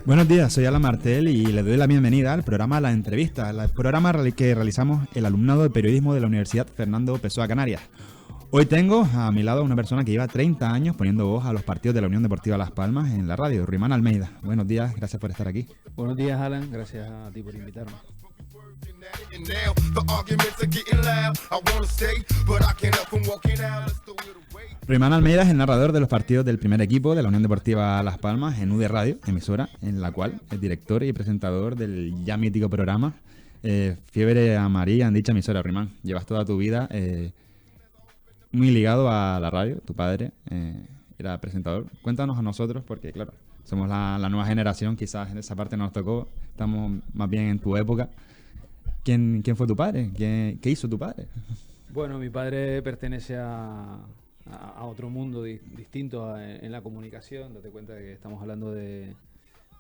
Buenos días, soy Alan Martel y le doy la bienvenida al programa La Entrevista, el programa que realizamos el alumnado de periodismo de la Universidad Fernando Pessoa Canarias. Hoy tengo a mi lado a una persona que lleva 30 años poniendo voz a los partidos de la Unión Deportiva Las Palmas en la radio, Ruimán Almeida. Buenos días, gracias por estar aquí. Buenos días, Alan, gracias a ti por invitarme. Ruimán Almeida es el narrador de los partidos del primer equipo de la Unión Deportiva Las Palmas en UD Radio, emisora en la cual es director y presentador del ya mítico programa Fiebre Amarilla en dicha emisora. Ruimán, llevas toda tu vida muy ligado a la radio. Tu padre era presentador. Cuéntanos a nosotros, porque claro, somos la nueva generación, quizás en esa parte nos tocó, estamos más bien en tu época. ¿Quién fue tu padre? ¿Qué hizo tu padre? Bueno, mi padre pertenece a otro mundo distinto en la comunicación. Date cuenta que estamos hablando de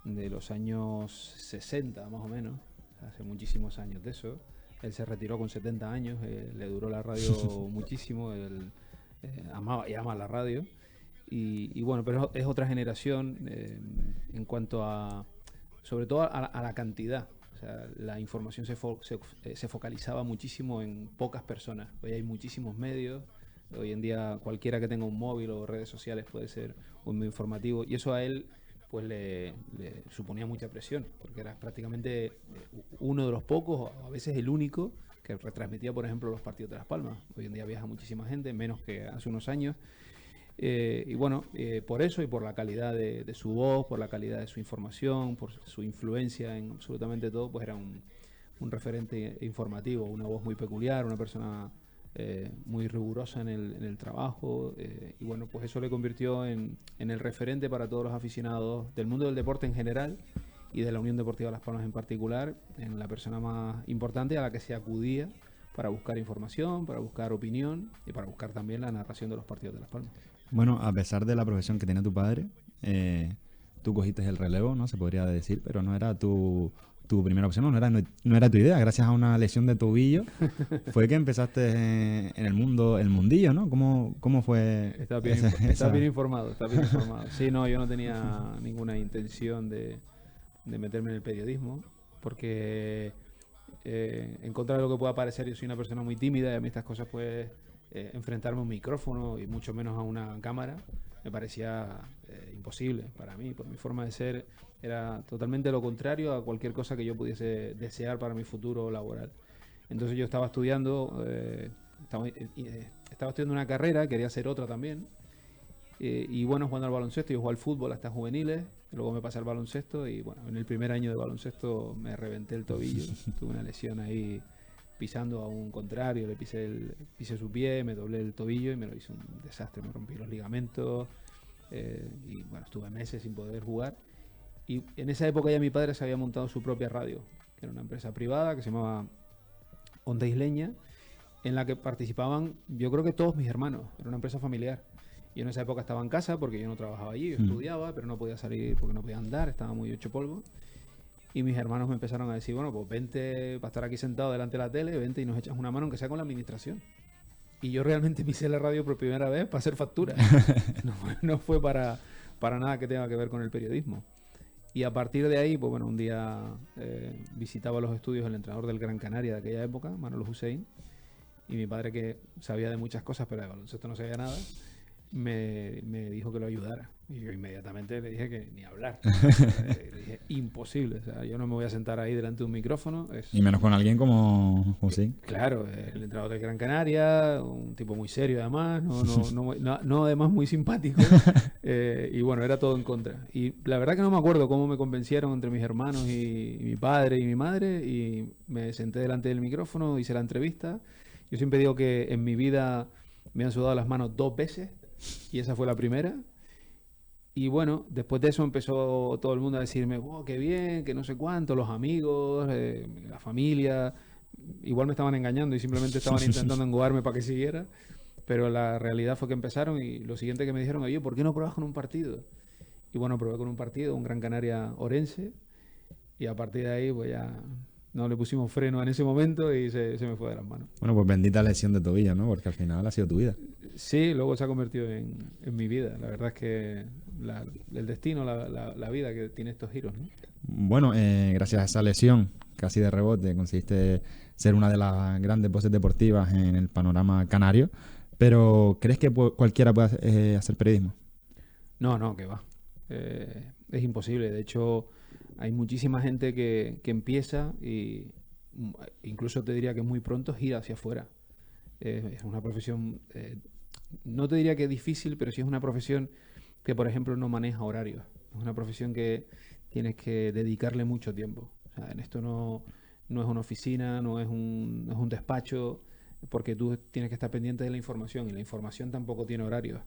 los años 60, más o menos. Hace muchísimos años de eso. Él se retiró con 70 años, le duró la radio muchísimo, él amaba y ama la radio. Y bueno, pero es otra generación en cuanto a, sobre todo a la cantidad. O sea, la información se focalizaba muchísimo en pocas personas. Hoy hay muchísimos medios. Hoy en día cualquiera que tenga un móvil o redes sociales puede ser un medio informativo. Y eso a él pues le suponía mucha presión, porque era prácticamente uno de los pocos, o a veces el único, que retransmitía, por ejemplo, los partidos de Las Palmas. Hoy en día viaja muchísima gente, menos que hace unos años. Y bueno, por eso y por la calidad de su voz, por la calidad de su información, por su influencia en absolutamente todo, pues era un referente informativo, una voz muy peculiar, una persona muy rigurosa en el trabajo. Y bueno, pues eso le convirtió en el referente para todos los aficionados del mundo del deporte en general y de la Unión Deportiva Las Palmas en particular, en la persona más importante a la que se acudía para buscar información, para buscar opinión y para buscar también la narración de los partidos de Las Palmas. Bueno, a pesar de la profesión que tenía tu padre, tú cogiste el relevo, ¿no? Se podría decir, pero no era tu primera opción, no era tu idea. Gracias a una lesión de tobillo fue que empezaste en el mundillo, ¿no? ¿Cómo fue? Estás bien informado. Sí, no, yo no tenía ninguna intención de meterme en el periodismo, porque en contra de lo que pueda parecer, yo soy una persona muy tímida y a mí estas cosas, pues, enfrentarme a un micrófono y mucho menos a una cámara me parecía imposible para mí. Por mi forma de ser era totalmente lo contrario a cualquier cosa que yo pudiese desear para mi futuro laboral. Entonces yo estaba estudiando una carrera, quería hacer otra también, y bueno, jugando al baloncesto. Yo jugué al fútbol hasta juveniles, luego me pasé al baloncesto y bueno, en el primer año de baloncesto me reventé el tobillo. Tuve una lesión ahí pisando a un contrario, le pisé su pie, me doblé el tobillo y me lo hizo un desastre, me rompí los ligamentos, y bueno, estuve meses sin poder jugar. Y en esa época ya mi padre se había montado su propia radio, que era una empresa privada que se llamaba Onda Isleña, en la que participaban, yo creo que todos mis hermanos. Era una empresa familiar. Yo en esa época estaba en casa porque yo no trabajaba allí, yo estudiaba, pero no podía salir porque no podía andar, estaba muy hecho polvo. Y mis hermanos me empezaron a decir, bueno, pues vente, para estar aquí sentado delante de la tele, vente y nos echas una mano, aunque sea con la administración. Y yo realmente pisé la radio por primera vez para hacer facturas. No fue para nada que tenga que ver con el periodismo. Y a partir de ahí, pues bueno, un día visitaba los estudios el entrenador del Gran Canaria de aquella época, Manolo Hussein, y mi padre, que sabía de muchas cosas, pero de baloncesto no sabía nada, me dijo que lo ayudara. Y yo inmediatamente le dije que ni hablar. Le dije, imposible. O sea, yo no me voy a sentar ahí delante de un micrófono. Y menos con alguien como José. Claro, el entrenador del Gran Canaria, un tipo muy serio además, no además muy simpático. Y bueno, era todo en contra. Y la verdad que no me acuerdo cómo me convencieron entre mis hermanos y mi padre y mi madre, y me senté delante del micrófono, hice la entrevista. Yo siempre digo que en mi vida me han sudado las manos 2 veces, y esa fue la primera. Y bueno, después de eso empezó todo el mundo a decirme, wow, qué bien, que no sé cuánto, los amigos, la familia. Igual me estaban engañando y simplemente estaban intentando engodarme para que siguiera. Pero la realidad fue que empezaron, y lo siguiente que me dijeron, oye, ¿por qué no pruebas con un partido? Y bueno, probé con un partido, un Gran Canaria Orense, y a partir de ahí pues ya No le pusimos freno en ese momento y se me fue de las manos. Bueno, pues bendita lesión de tobillo, ¿no? Porque al final ha sido tu vida. Sí, luego se ha convertido en mi vida. La verdad es que el destino, la vida que tiene estos giros, ¿no? Bueno, gracias a esa lesión, casi de rebote, conseguiste ser una de las grandes voces deportivas en el panorama canario. Pero, ¿crees que cualquiera puede hacer periodismo? No, que va. Es imposible. De hecho, hay muchísima gente que empieza y incluso te diría que muy pronto gira hacia afuera. Es una profesión, no te diría que es difícil, pero sí es una profesión que, por ejemplo, no maneja horarios. Es una profesión que tienes que dedicarle mucho tiempo. O sea, en esto no es una oficina, no es un despacho, porque tú tienes que estar pendiente de la información y la información tampoco tiene horarios.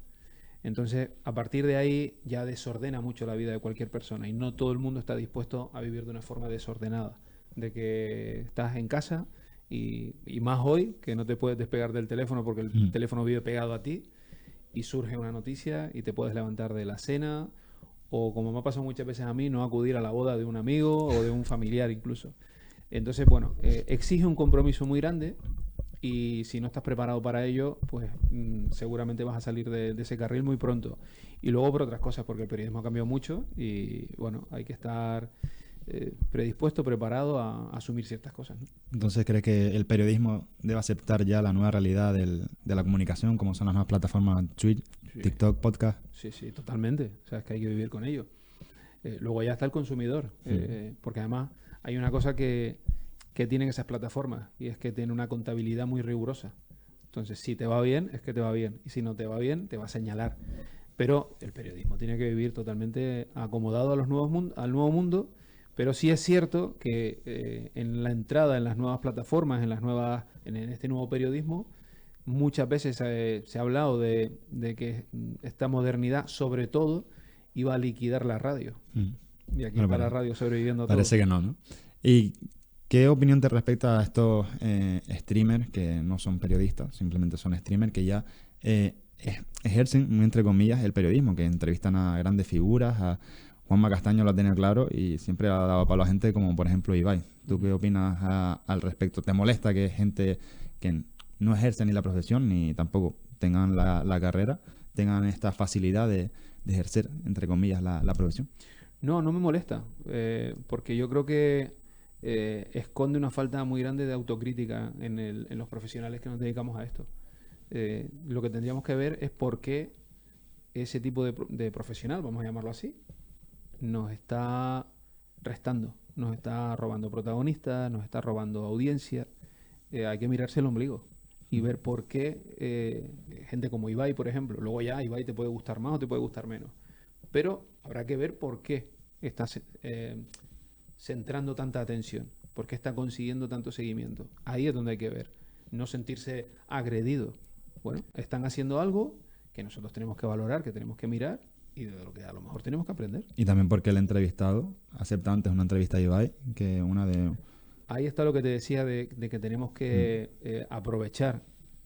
Entonces, a partir de ahí ya desordena mucho la vida de cualquier persona y no todo el mundo está dispuesto a vivir de una forma desordenada, de que estás en casa y más hoy, que no te puedes despegar del teléfono porque el teléfono vive pegado a ti y surge una noticia y te puedes levantar de la cena o, como me ha pasado muchas veces a mí, no acudir a la boda de un amigo o de un familiar incluso. Entonces, bueno, exige un compromiso muy grande y si no estás preparado para ello, pues seguramente vas a salir de ese carril muy pronto. Y luego por otras cosas, porque el periodismo ha cambiado mucho y bueno, hay que estar predispuesto, preparado a asumir ciertas cosas, ¿no? Entonces, ¿crees que el periodismo debe aceptar ya la nueva realidad de la comunicación, como son las nuevas plataformas Twitch, Sí, TikTok, podcast? sí, totalmente. O sea, es que hay que vivir con ello. Luego ya está el consumidor, porque además hay una cosa que tienen esas plataformas y es que tienen una contabilidad muy rigurosa. Entonces, si te va bien, es que te va bien. Y si no te va bien, te va a señalar. Pero el periodismo tiene que vivir totalmente acomodado a los al nuevo mundo. Pero sí es cierto que en la entrada en las nuevas plataformas, en este nuevo periodismo, muchas veces se ha hablado de que esta modernidad, sobre todo, iba a liquidar la radio. Y aquí Bueno, está la radio sobreviviendo a todo. parece que no, ¿no? ¿Y qué opinión te respecta a estos streamers que no son periodistas, simplemente son streamers que ya ejercen, muy entre comillas, el periodismo, que entrevistan a grandes figuras, a Juanma Castaño lo ha tenido claro y siempre ha dado palo a gente como, por ejemplo, Ibai? ¿Tú qué opinas al respecto? ¿Te molesta que gente que no ejerce ni la profesión ni tampoco tengan la carrera, tengan esta facilidad de ejercer, entre comillas, la profesión? No me molesta, porque yo creo que esconde una falta muy grande de autocrítica en los profesionales que nos dedicamos a esto. Lo que tendríamos que ver es por qué ese tipo de profesional, vamos a llamarlo así, nos está restando, nos está robando protagonistas, nos está robando audiencia. Hay que mirarse el ombligo y ver por qué gente como Ibai, por ejemplo, luego ya Ibai te puede gustar más o te puede gustar menos, pero habrá que ver por qué está centrando tanta atención, por qué está consiguiendo tanto seguimiento. Ahí es donde hay que ver, no sentirse agredido. Bueno, están haciendo algo que nosotros tenemos que valorar, que tenemos que mirar y de lo que a lo mejor tenemos que aprender. Y también porque el entrevistado acepta antes una entrevista a Ibai que una de... Ahí está lo que te decía de que tenemos que aprovechar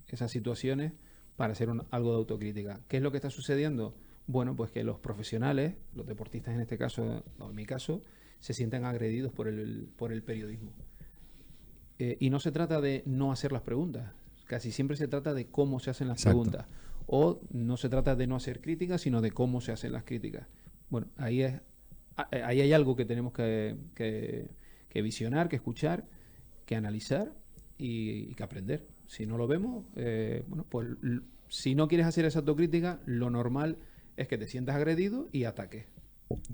esas situaciones para hacer algo de autocrítica. ¿Qué es lo que está sucediendo? Bueno, pues que los profesionales, los deportistas en este caso, o en mi caso, se sienten agredidos por el periodismo. Y no se trata de no hacer las preguntas, casi siempre se trata de cómo se hacen las preguntas. O no se trata de no hacer críticas, sino de cómo se hacen las críticas. Bueno, ahí hay algo que tenemos que visionar, que escuchar, que analizar y que aprender. Si no lo vemos, bueno, pues si no quieres hacer esa autocrítica, lo normal es que te sientas agredido y ataques.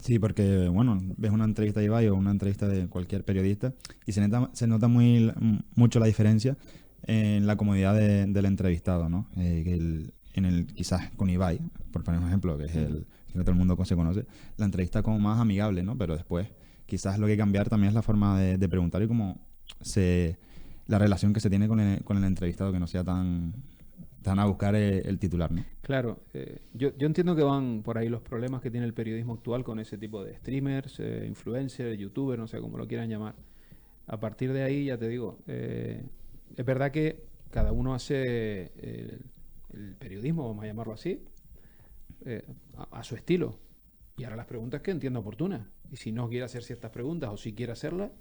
Sí, porque, bueno, ves una entrevista de Ibai o una entrevista de cualquier periodista y se nota mucho la diferencia en la comodidad del entrevistado, ¿no? Quizás con Ibai, por poner un ejemplo, que es el que todo el mundo se conoce, la entrevista como más amigable, ¿no? Pero después quizás lo que hay que cambiar también es la forma de preguntar y cómo la relación que se tiene con el entrevistado, que no sea tan a buscar el titular, ¿no? Claro, yo entiendo que van por ahí los problemas que tiene el periodismo actual con ese tipo de streamers, influencers, youtubers, no sé cómo lo quieran llamar. A partir de ahí, ya te digo, es verdad que cada uno hace el periodismo, vamos a llamarlo así, a su estilo. Y ahora las preguntas que entiendo oportunas. Y si no quiere hacer ciertas preguntas o si quiere hacerlas,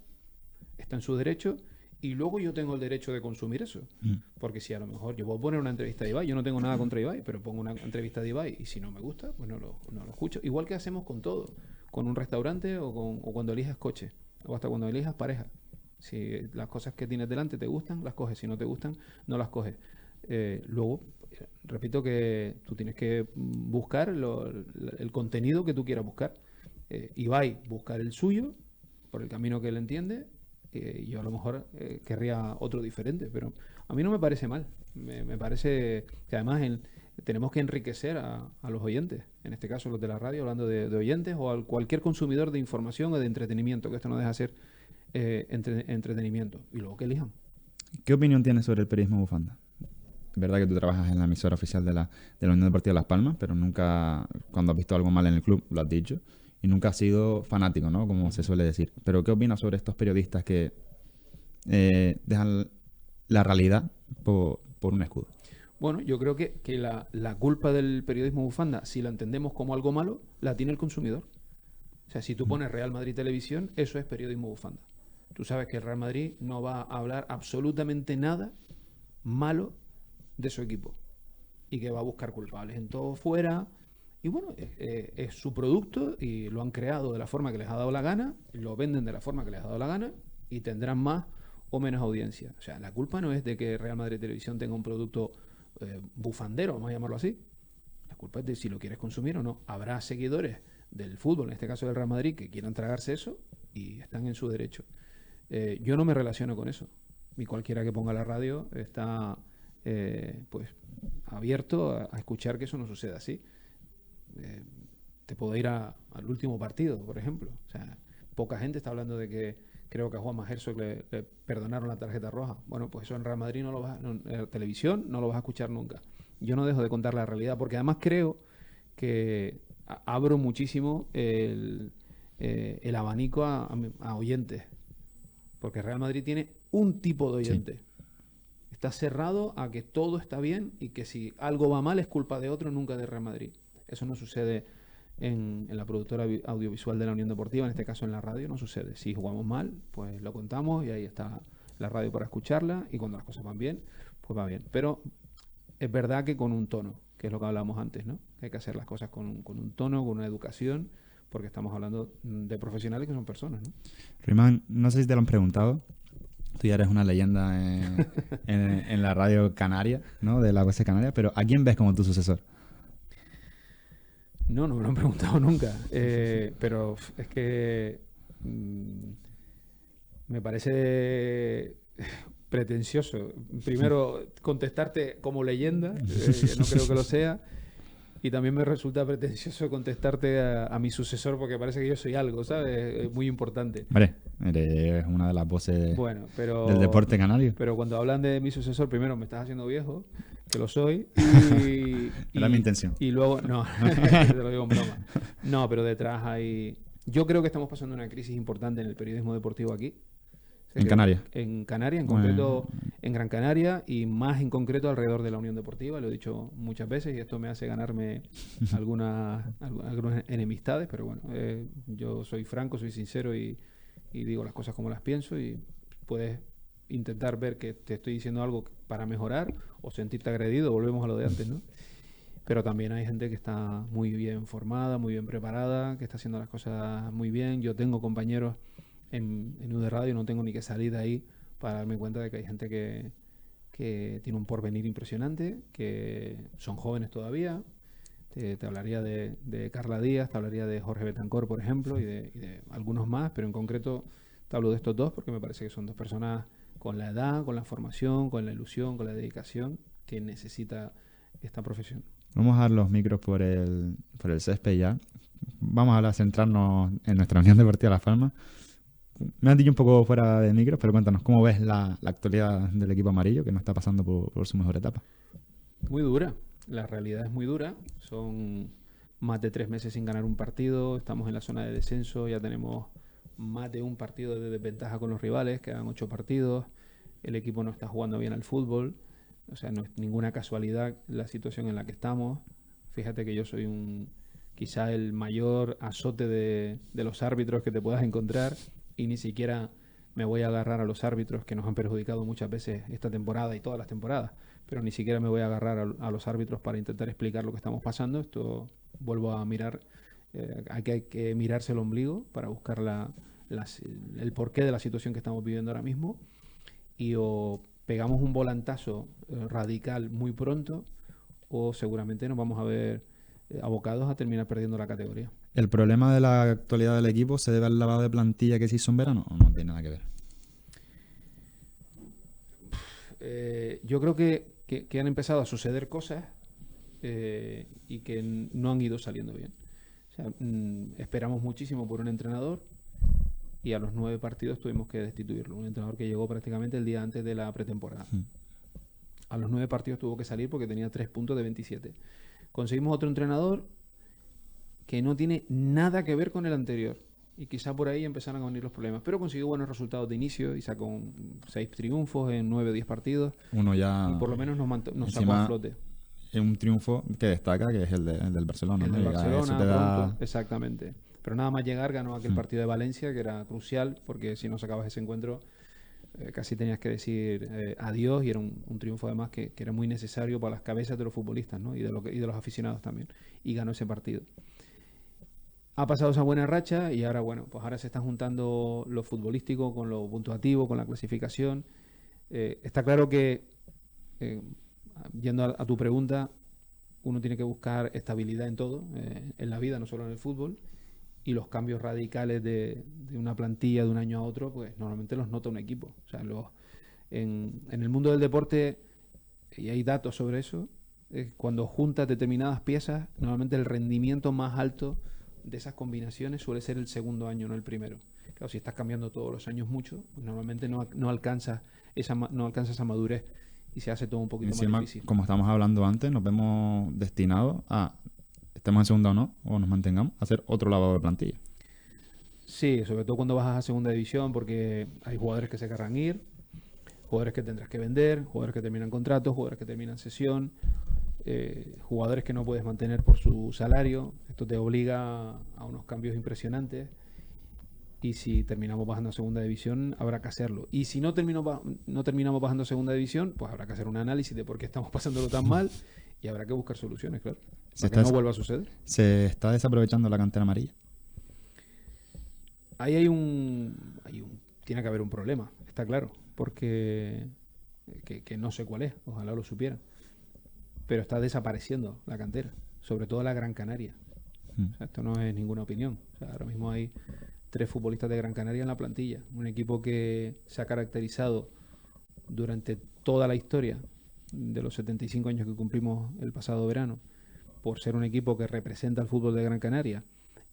está en su derecho, y luego yo tengo el derecho de consumir eso. Porque si a lo mejor yo voy a poner una entrevista de Ibai, yo no tengo nada contra Ibai, pero pongo una entrevista de Ibai y si no me gusta, pues no lo escucho. Igual que hacemos con todo, con un restaurante o cuando elijas coche, o hasta cuando elijas pareja. Si las cosas que tienes delante te gustan, las coges. Si no te gustan, no las coges. Luego, repito que tú tienes que buscar el contenido que tú quieras buscar. Ibai buscar el suyo por el camino que él entiende. Yo a lo mejor querría otro diferente, pero a mí no me parece mal. Me parece que además tenemos que enriquecer a los oyentes, en este caso los de la radio, hablando de oyentes, o a cualquier consumidor de información o de entretenimiento, que esto no deja de ser entretenimiento. Y luego que elijan. ¿Qué opinión tienes sobre el periodismo bufanda? Es verdad que tú trabajas en la emisora oficial de la Unión Deportiva Las Palmas, pero nunca, cuando has visto algo mal en el club, lo has dicho. Y nunca has sido fanático, ¿no? Como se suele decir. Pero ¿qué opinas sobre estos periodistas que dejan la realidad por un escudo? Bueno, yo creo que la culpa del periodismo bufanda, si la entendemos como algo malo, la tiene el consumidor. O sea, si tú pones Real Madrid Televisión, eso es periodismo bufanda. Tú sabes que el Real Madrid no va a hablar absolutamente nada malo de su equipo. Y que va a buscar culpables en todo fuera. Y bueno, es su producto y lo han creado de la forma que les ha dado la gana, lo venden de la forma que les ha dado la gana y tendrán más o menos audiencia. O sea, la culpa no es de que Real Madrid Televisión tenga un producto bufandero, vamos a llamarlo así. La culpa es de si lo quieres consumir o no. Habrá seguidores del fútbol, en este caso del Real Madrid, que quieran tragarse eso y están en su derecho. Yo no me relaciono con eso. Y cualquiera que ponga la radio está pues abierto a escuchar que eso no suceda así. Te puedo ir al último partido, por ejemplo. O sea, poca gente está hablando de que creo que a Juanma Herzog le perdonaron la tarjeta roja. Bueno, pues eso en Real Madrid no lo vas en televisión no lo vas a escuchar nunca. Yo no dejo de contar la realidad, porque además creo que abro muchísimo el abanico a oyentes. Porque Real Madrid tiene un tipo de oyente. Sí. Está cerrado a que todo está bien y que si algo va mal es culpa de otro, nunca de Real Madrid. Eso no sucede en la productora audiovisual de la Unión Deportiva, en este caso en la radio, no sucede. Si jugamos mal, pues lo contamos y ahí está la radio para escucharla, y cuando las cosas van bien, pues va bien. Pero es verdad que con un tono, que es lo que hablábamos antes, ¿no? Hay que hacer las cosas con un tono, con una educación, porque estamos hablando de profesionales que son personas, ¿no? Ruimán, no sé si te lo han preguntado. Tú ya eres una leyenda en la radio canaria, ¿no? De la UAS Canaria, pero ¿a quién ves como tu sucesor? No me lo han preguntado nunca. Pero es que me parece pretencioso. Primero, contestarte como leyenda, no creo que lo sea. Y también me resulta pretencioso contestarte a mi sucesor, porque parece que yo soy algo, ¿sabes? Es muy importante. Hombre, eres una de las voces del deporte canario. Pero cuando hablan de mi sucesor, primero me estás haciendo viejo, que lo soy. Era mi intención. Y luego, no, te lo digo en broma. No, pero detrás hay... Yo creo que estamos pasando una crisis importante en el periodismo deportivo aquí. ¿En Canarias? En Canarias, en concreto en Gran Canaria, y más en concreto alrededor de la Unión Deportiva. Lo he dicho muchas veces y esto me hace ganarme algunas enemistades, pero bueno, yo soy franco, soy sincero y digo las cosas como las pienso, y puedes intentar ver que te estoy diciendo algo para mejorar o sentirte agredido, volvemos a lo de antes, ¿no? Pero también hay gente que está muy bien formada, muy bien preparada, que está haciendo las cosas muy bien. Yo tengo compañeros en UD Radio, no tengo ni que salir de ahí para darme cuenta de que hay gente que tiene un porvenir impresionante, que son jóvenes todavía. Te hablaría de Carla Díaz, te hablaría de Jorge Betancor, por ejemplo, y de algunos más, pero en concreto te hablo de estos dos porque me parece que son dos personas con la edad, con la formación, con la ilusión, con la dedicación que necesita esta profesión. Vamos a dar los micros por el césped ya. Vamos a centrarnos en nuestra Unión Deportiva Las Palmas. Me han dicho un poco fuera de micros, pero cuéntanos, ¿cómo ves la actualidad del equipo amarillo, que no está pasando por su mejor etapa? Muy dura, la realidad es muy dura. Son más de 3 meses sin ganar un partido, estamos en la zona de descenso, ya tenemos más de un partido de desventaja con los rivales, quedan 8 partidos, el equipo no está jugando bien al fútbol, o sea, no es ninguna casualidad la situación en la que estamos. Fíjate que yo soy quizá el mayor azote de los árbitros que te puedas encontrar, y ni siquiera me voy a agarrar a los árbitros que nos han perjudicado muchas veces esta temporada y todas las temporadas, pero ni siquiera me voy a agarrar a los árbitros para intentar explicar lo que estamos pasando. Esto vuelvo a mirar, hay que mirarse el ombligo para buscar el porqué de la situación que estamos viviendo ahora mismo, y o pegamos un volantazo radical muy pronto, o seguramente nos vamos a ver abocados a terminar perdiendo la categoría. ¿El problema de la actualidad del equipo se debe al lavado de plantilla que se hizo en verano o no tiene nada que ver? Yo creo que han empezado a suceder cosas y que no han ido saliendo bien. O sea, esperamos muchísimo por un entrenador y a los 9 partidos tuvimos que destituirlo. Un entrenador que llegó prácticamente el día antes de la pretemporada. A los 9 partidos tuvo que salir porque tenía 3 puntos de 27. Conseguimos otro entrenador que no tiene nada que ver con el anterior. Y quizá por ahí empezaron a venir los problemas. Pero consiguió buenos resultados de inicio y sacó 6 triunfos en 9 o 10 partidos. Uno ya... Y por lo menos nos sacó encima a flote. Es un triunfo que destaca, que es el del Barcelona. El ¿no? del Y ya Barcelona, eso te da... pronto, exactamente. Pero nada más llegar ganó aquel partido de Valencia, que era crucial, porque si no sacabas ese encuentro casi tenías que decir adiós, y era un triunfo además que era muy necesario para las cabezas de los futbolistas, ¿no? y de los aficionados también. Y ganó ese partido. Ha pasado esa buena racha y ahora, bueno, pues ahora se está juntando lo futbolístico con lo puntuativo, con la clasificación. Está claro que, yendo a tu pregunta, uno tiene que buscar estabilidad en todo, en la vida, no solo en el fútbol, y los cambios radicales de una plantilla de un año a otro, pues normalmente los nota un equipo. O sea, en el mundo del deporte, y hay datos sobre eso, cuando juntas determinadas piezas, normalmente el rendimiento más alto de esas combinaciones suele ser el segundo año, no el primero. Claro, si estás cambiando todos los años mucho, pues normalmente no alcanzas esa madurez y se hace todo un poquito Encima, más difícil. como estábamos hablando antes, nos vemos destinados a, estemos en segunda o no, o nos mantengamos, a hacer otro lavado de plantilla. Sí, sobre todo cuando bajas a segunda división, porque hay jugadores que se querrán ir, jugadores que tendrás que vender, jugadores que terminan contratos, jugadores que terminan sesión, jugadores que no puedes mantener por su salario. Esto te obliga a unos cambios impresionantes, y si terminamos bajando a segunda división habrá que hacerlo. Y si no terminamos bajando a segunda división, pues habrá que hacer un análisis de por qué estamos pasándolo tan mal, y habrá que buscar soluciones, claro, para que no vuelva a suceder. ¿Se está desaprovechando la cantera amarilla? Ahí tiene que haber un problema, está claro, porque que no sé cuál es, ojalá lo supiera, pero está desapareciendo la cantera, sobre todo la Gran Canaria. O sea, esto no es ninguna opinión. O sea, ahora mismo hay 3 futbolistas de Gran Canaria en la plantilla, un equipo que se ha caracterizado durante toda la historia de los 75 años que cumplimos el pasado verano por ser un equipo que representa el fútbol de Gran Canaria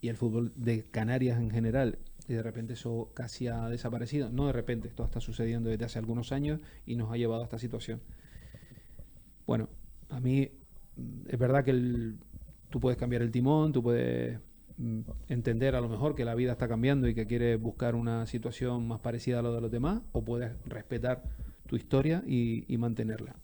y el fútbol de Canarias en general, y de repente eso casi ha desaparecido. No de repente, esto está sucediendo desde hace algunos años y nos ha llevado a esta situación. Bueno, a mí es verdad que tú puedes cambiar el timón, tú puedes entender a lo mejor que la vida está cambiando y que quieres buscar una situación más parecida a lo de los demás, o puedes respetar tu historia y mantenerla.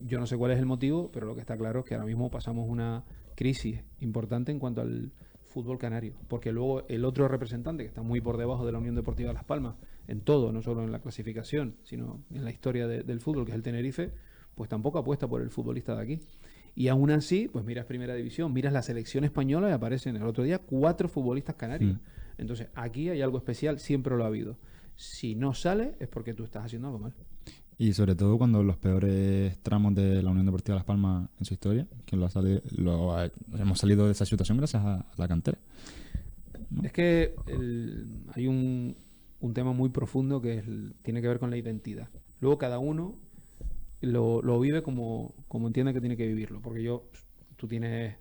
Yo no sé cuál es el motivo, pero lo que está claro es que ahora mismo pasamos una crisis importante en cuanto al fútbol canario, porque luego el otro representante, que está muy por debajo de la Unión Deportiva Las Palmas en todo, no solo en la clasificación, sino en la historia del fútbol, que es el Tenerife, pues tampoco apuesta por el futbolista de aquí. Y aún así, pues miras Primera División, miras la selección española y aparecen el otro día 4 futbolistas canarios. Entonces, aquí hay algo especial, siempre lo ha habido. Si no sale, es porque tú estás haciendo algo mal. Y sobre todo cuando los peores tramos de la Unión Deportiva Las Palmas en su historia, que hemos salido de esa situación gracias a la cantera, ¿no? Es que hay un tema muy profundo que tiene que ver con la identidad. Luego cada uno lo vive como entiende que tiene que vivirlo. Porque tú tienes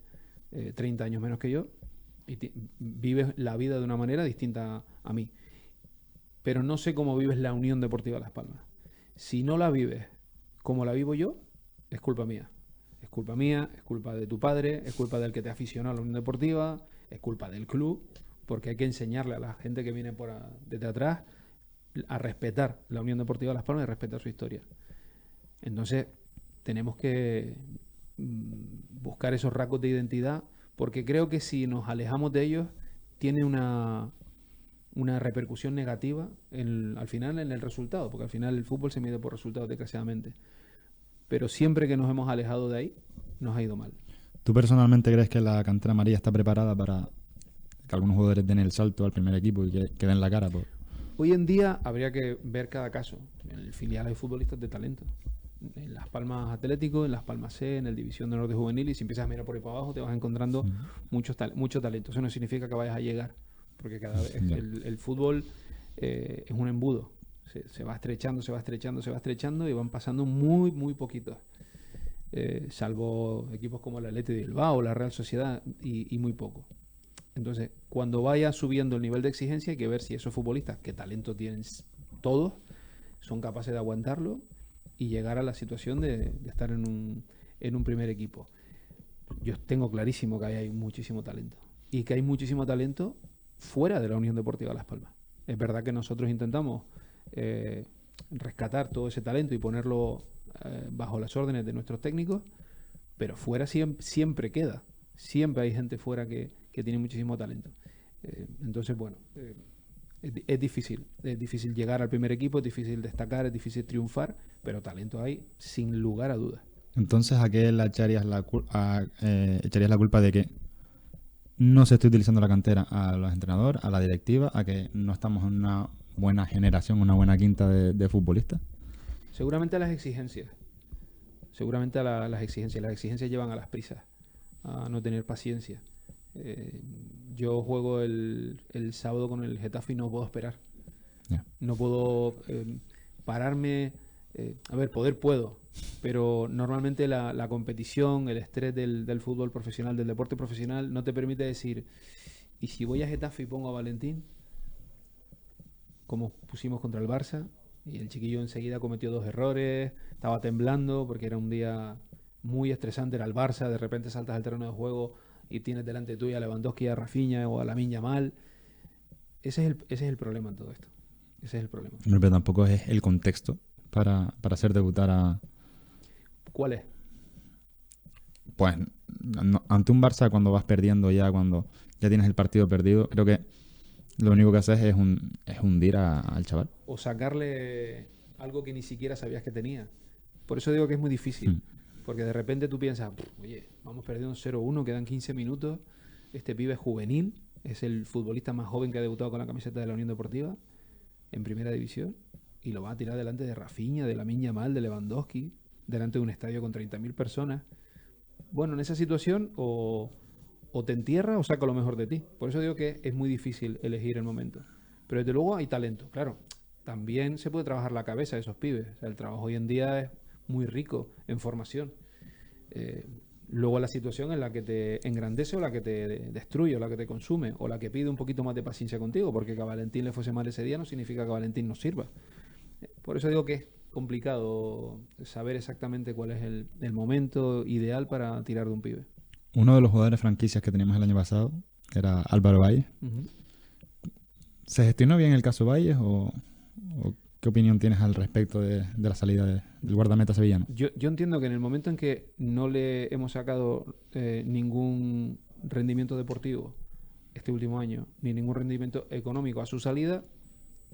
30 años menos que yo y vives la vida de una manera distinta a mí. Pero no sé cómo vives la Unión Deportiva Las Palmas. Si no la vives como la vivo yo, es culpa mía. Es culpa mía, es culpa de tu padre, es culpa del que te aficionó a la Unión Deportiva, es culpa del club, porque hay que enseñarle a la gente que viene desde atrás a respetar la Unión Deportiva Las Palmas y respetar su historia. Entonces, tenemos que buscar esos rasgos de identidad, porque creo que si nos alejamos de ellos, tiene una una repercusión negativa al final en el resultado, porque al final el fútbol se mide por resultados, desgraciadamente. Pero siempre que nos hemos alejado de ahí, nos ha ido mal. ¿Tú personalmente crees que la cantera amarilla está preparada para que algunos jugadores den el salto al primer equipo y que den la cara? Hoy en día habría que ver cada caso. En el filial hay futbolistas de talento. En Las Palmas Atlético, en Las Palmas C, en el División de Honor de Juvenil, y si empiezas a mirar por ahí para abajo te vas encontrando mucho talento. Eso no significa que vayas a llegar, porque cada vez el fútbol es un embudo. Se va estrechando, se va estrechando, se va estrechando y van pasando muy, muy poquitos. Salvo equipos como el Athletic de Bilbao, la Real Sociedad y muy poco. Entonces, cuando vaya subiendo el nivel de exigencia hay que ver si esos futbolistas, que talento tienen todos, son capaces de aguantarlo y llegar a la situación de estar en un primer equipo. Yo tengo clarísimo que hay muchísimo talento y que hay muchísimo talento fuera de la Unión Deportiva Las Palmas. Es verdad que nosotros intentamos rescatar todo ese talento y ponerlo bajo las órdenes de nuestros técnicos, pero fuera siempre queda. Siempre hay gente fuera que tiene muchísimo talento. Entonces, bueno, es difícil llegar al primer equipo, es difícil destacar, es difícil triunfar, pero talento hay sin lugar a dudas. Entonces, ¿a qué le echarías la culpa de que no se esté utilizando la cantera? ¿A los entrenadores, a la directiva, a que no estamos en una buena generación, una buena quinta de futbolistas? Seguramente a las exigencias. Seguramente a las exigencias. Las exigencias llevan a las prisas, a no tener paciencia. Yo juego el sábado con el Getafe y no puedo esperar. Yeah. No puedo pararme. A ver, poder puedo, pero normalmente la competición, el estrés del fútbol profesional, del deporte profesional, no te permite decir, ¿y si voy a Getafe y pongo a Valentín? Como pusimos contra el Barça, y el chiquillo enseguida cometió 2 errores, estaba temblando porque era un día muy estresante, era el Barça, de repente saltas al terreno de juego y tienes delante tuyo a Lewandowski, a Rafinha o a Lamine Yamal. Ese es el problema en todo esto. Ese es el problema. Pero tampoco es el contexto para hacer debutar a... ¿Cuál es? Pues ante un Barça, cuando vas perdiendo ya, cuando ya tienes el partido perdido, creo que lo único que haces es hundir al chaval. O sacarle algo que ni siquiera sabías que tenía. Por eso digo que es muy difícil. Porque de repente tú piensas, oye, vamos perdiendo 0-1, quedan 15 minutos. Este pibe es juvenil, es el futbolista más joven que ha debutado con la camiseta de la Unión Deportiva en primera división. Y lo va a tirar delante de Rafinha, de Lamine Yamal, de Lewandowski, delante de un estadio con 30.000 personas. Bueno, en esa situación o te entierra o saca lo mejor de ti. Por eso digo que es muy difícil elegir el momento. Pero desde luego hay talento, claro. También se puede trabajar la cabeza de esos pibes. O sea, el trabajo hoy en día es muy rico en formación. Luego la situación en la que te engrandece o la que te destruye o la que te consume o la que pide un poquito más de paciencia contigo, porque que a Valentín le fuese mal ese día no significa que a Valentín nos sirva. Por eso digo que es complicado saber exactamente cuál es el momento ideal para tirar de un pibe. Uno de los jugadores franquicias que teníamos el año pasado era Álvaro Valles. ¿Se gestionó bien el caso Valles o qué opinión tienes al respecto de la salida del guardameta sevillano? Yo entiendo que en el momento en que no le hemos sacado ningún rendimiento deportivo este último año, ni ningún rendimiento económico a su salida,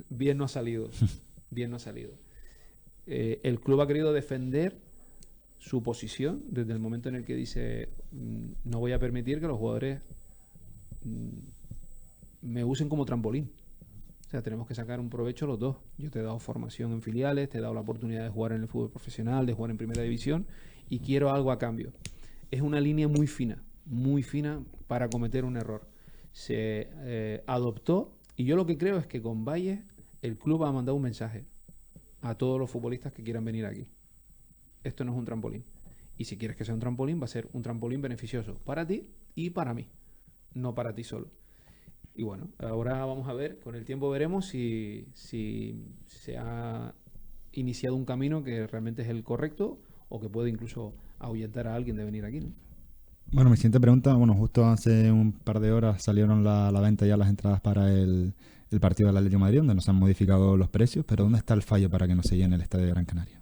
bien no ha salido. Bien no ha salido. El club ha querido defender su posición desde el momento en el que dice no voy a permitir que los jugadores me usen como trampolín. O sea, tenemos que sacar un provecho los dos. Yo te he dado formación en filiales, te he dado la oportunidad de jugar en el fútbol profesional, de jugar en primera división y quiero algo a cambio. Es una línea muy fina para cometer un error. Se adoptó y yo lo que creo es que con Valle el club ha mandado un mensaje a todos los futbolistas que quieran venir aquí. Esto no es un trampolín. Y si quieres que sea un trampolín, va a ser un trampolín beneficioso para ti y para mí. No para ti solo. Y bueno, ahora vamos a ver, con el tiempo veremos si se ha iniciado un camino que realmente es el correcto o que puede incluso ahuyentar a alguien de venir aquí, ¿no? Bueno, mi siguiente pregunta, justo hace un par de horas salieron la venta ya las entradas para el partido del Atlético de Madrid, donde nos han modificado los precios, pero ¿dónde está el fallo para que no se llene el Estadio de Gran Canaria?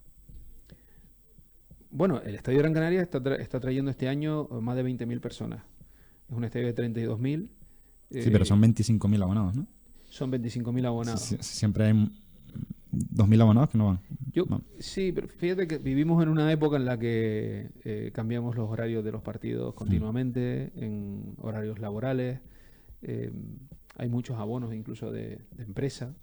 Bueno, el Estadio de Gran Canaria está trayendo este año más de 20.000 personas. Es un estadio de 32.000. Sí, pero son 25.000 abonados, ¿no? Son 25.000 abonados. Siempre hay 2.000 abonados que no van. Sí, pero fíjate que vivimos en una época en la que cambiamos los horarios de los partidos continuamente, en horarios laborales. Hay muchos abonos incluso de empresa.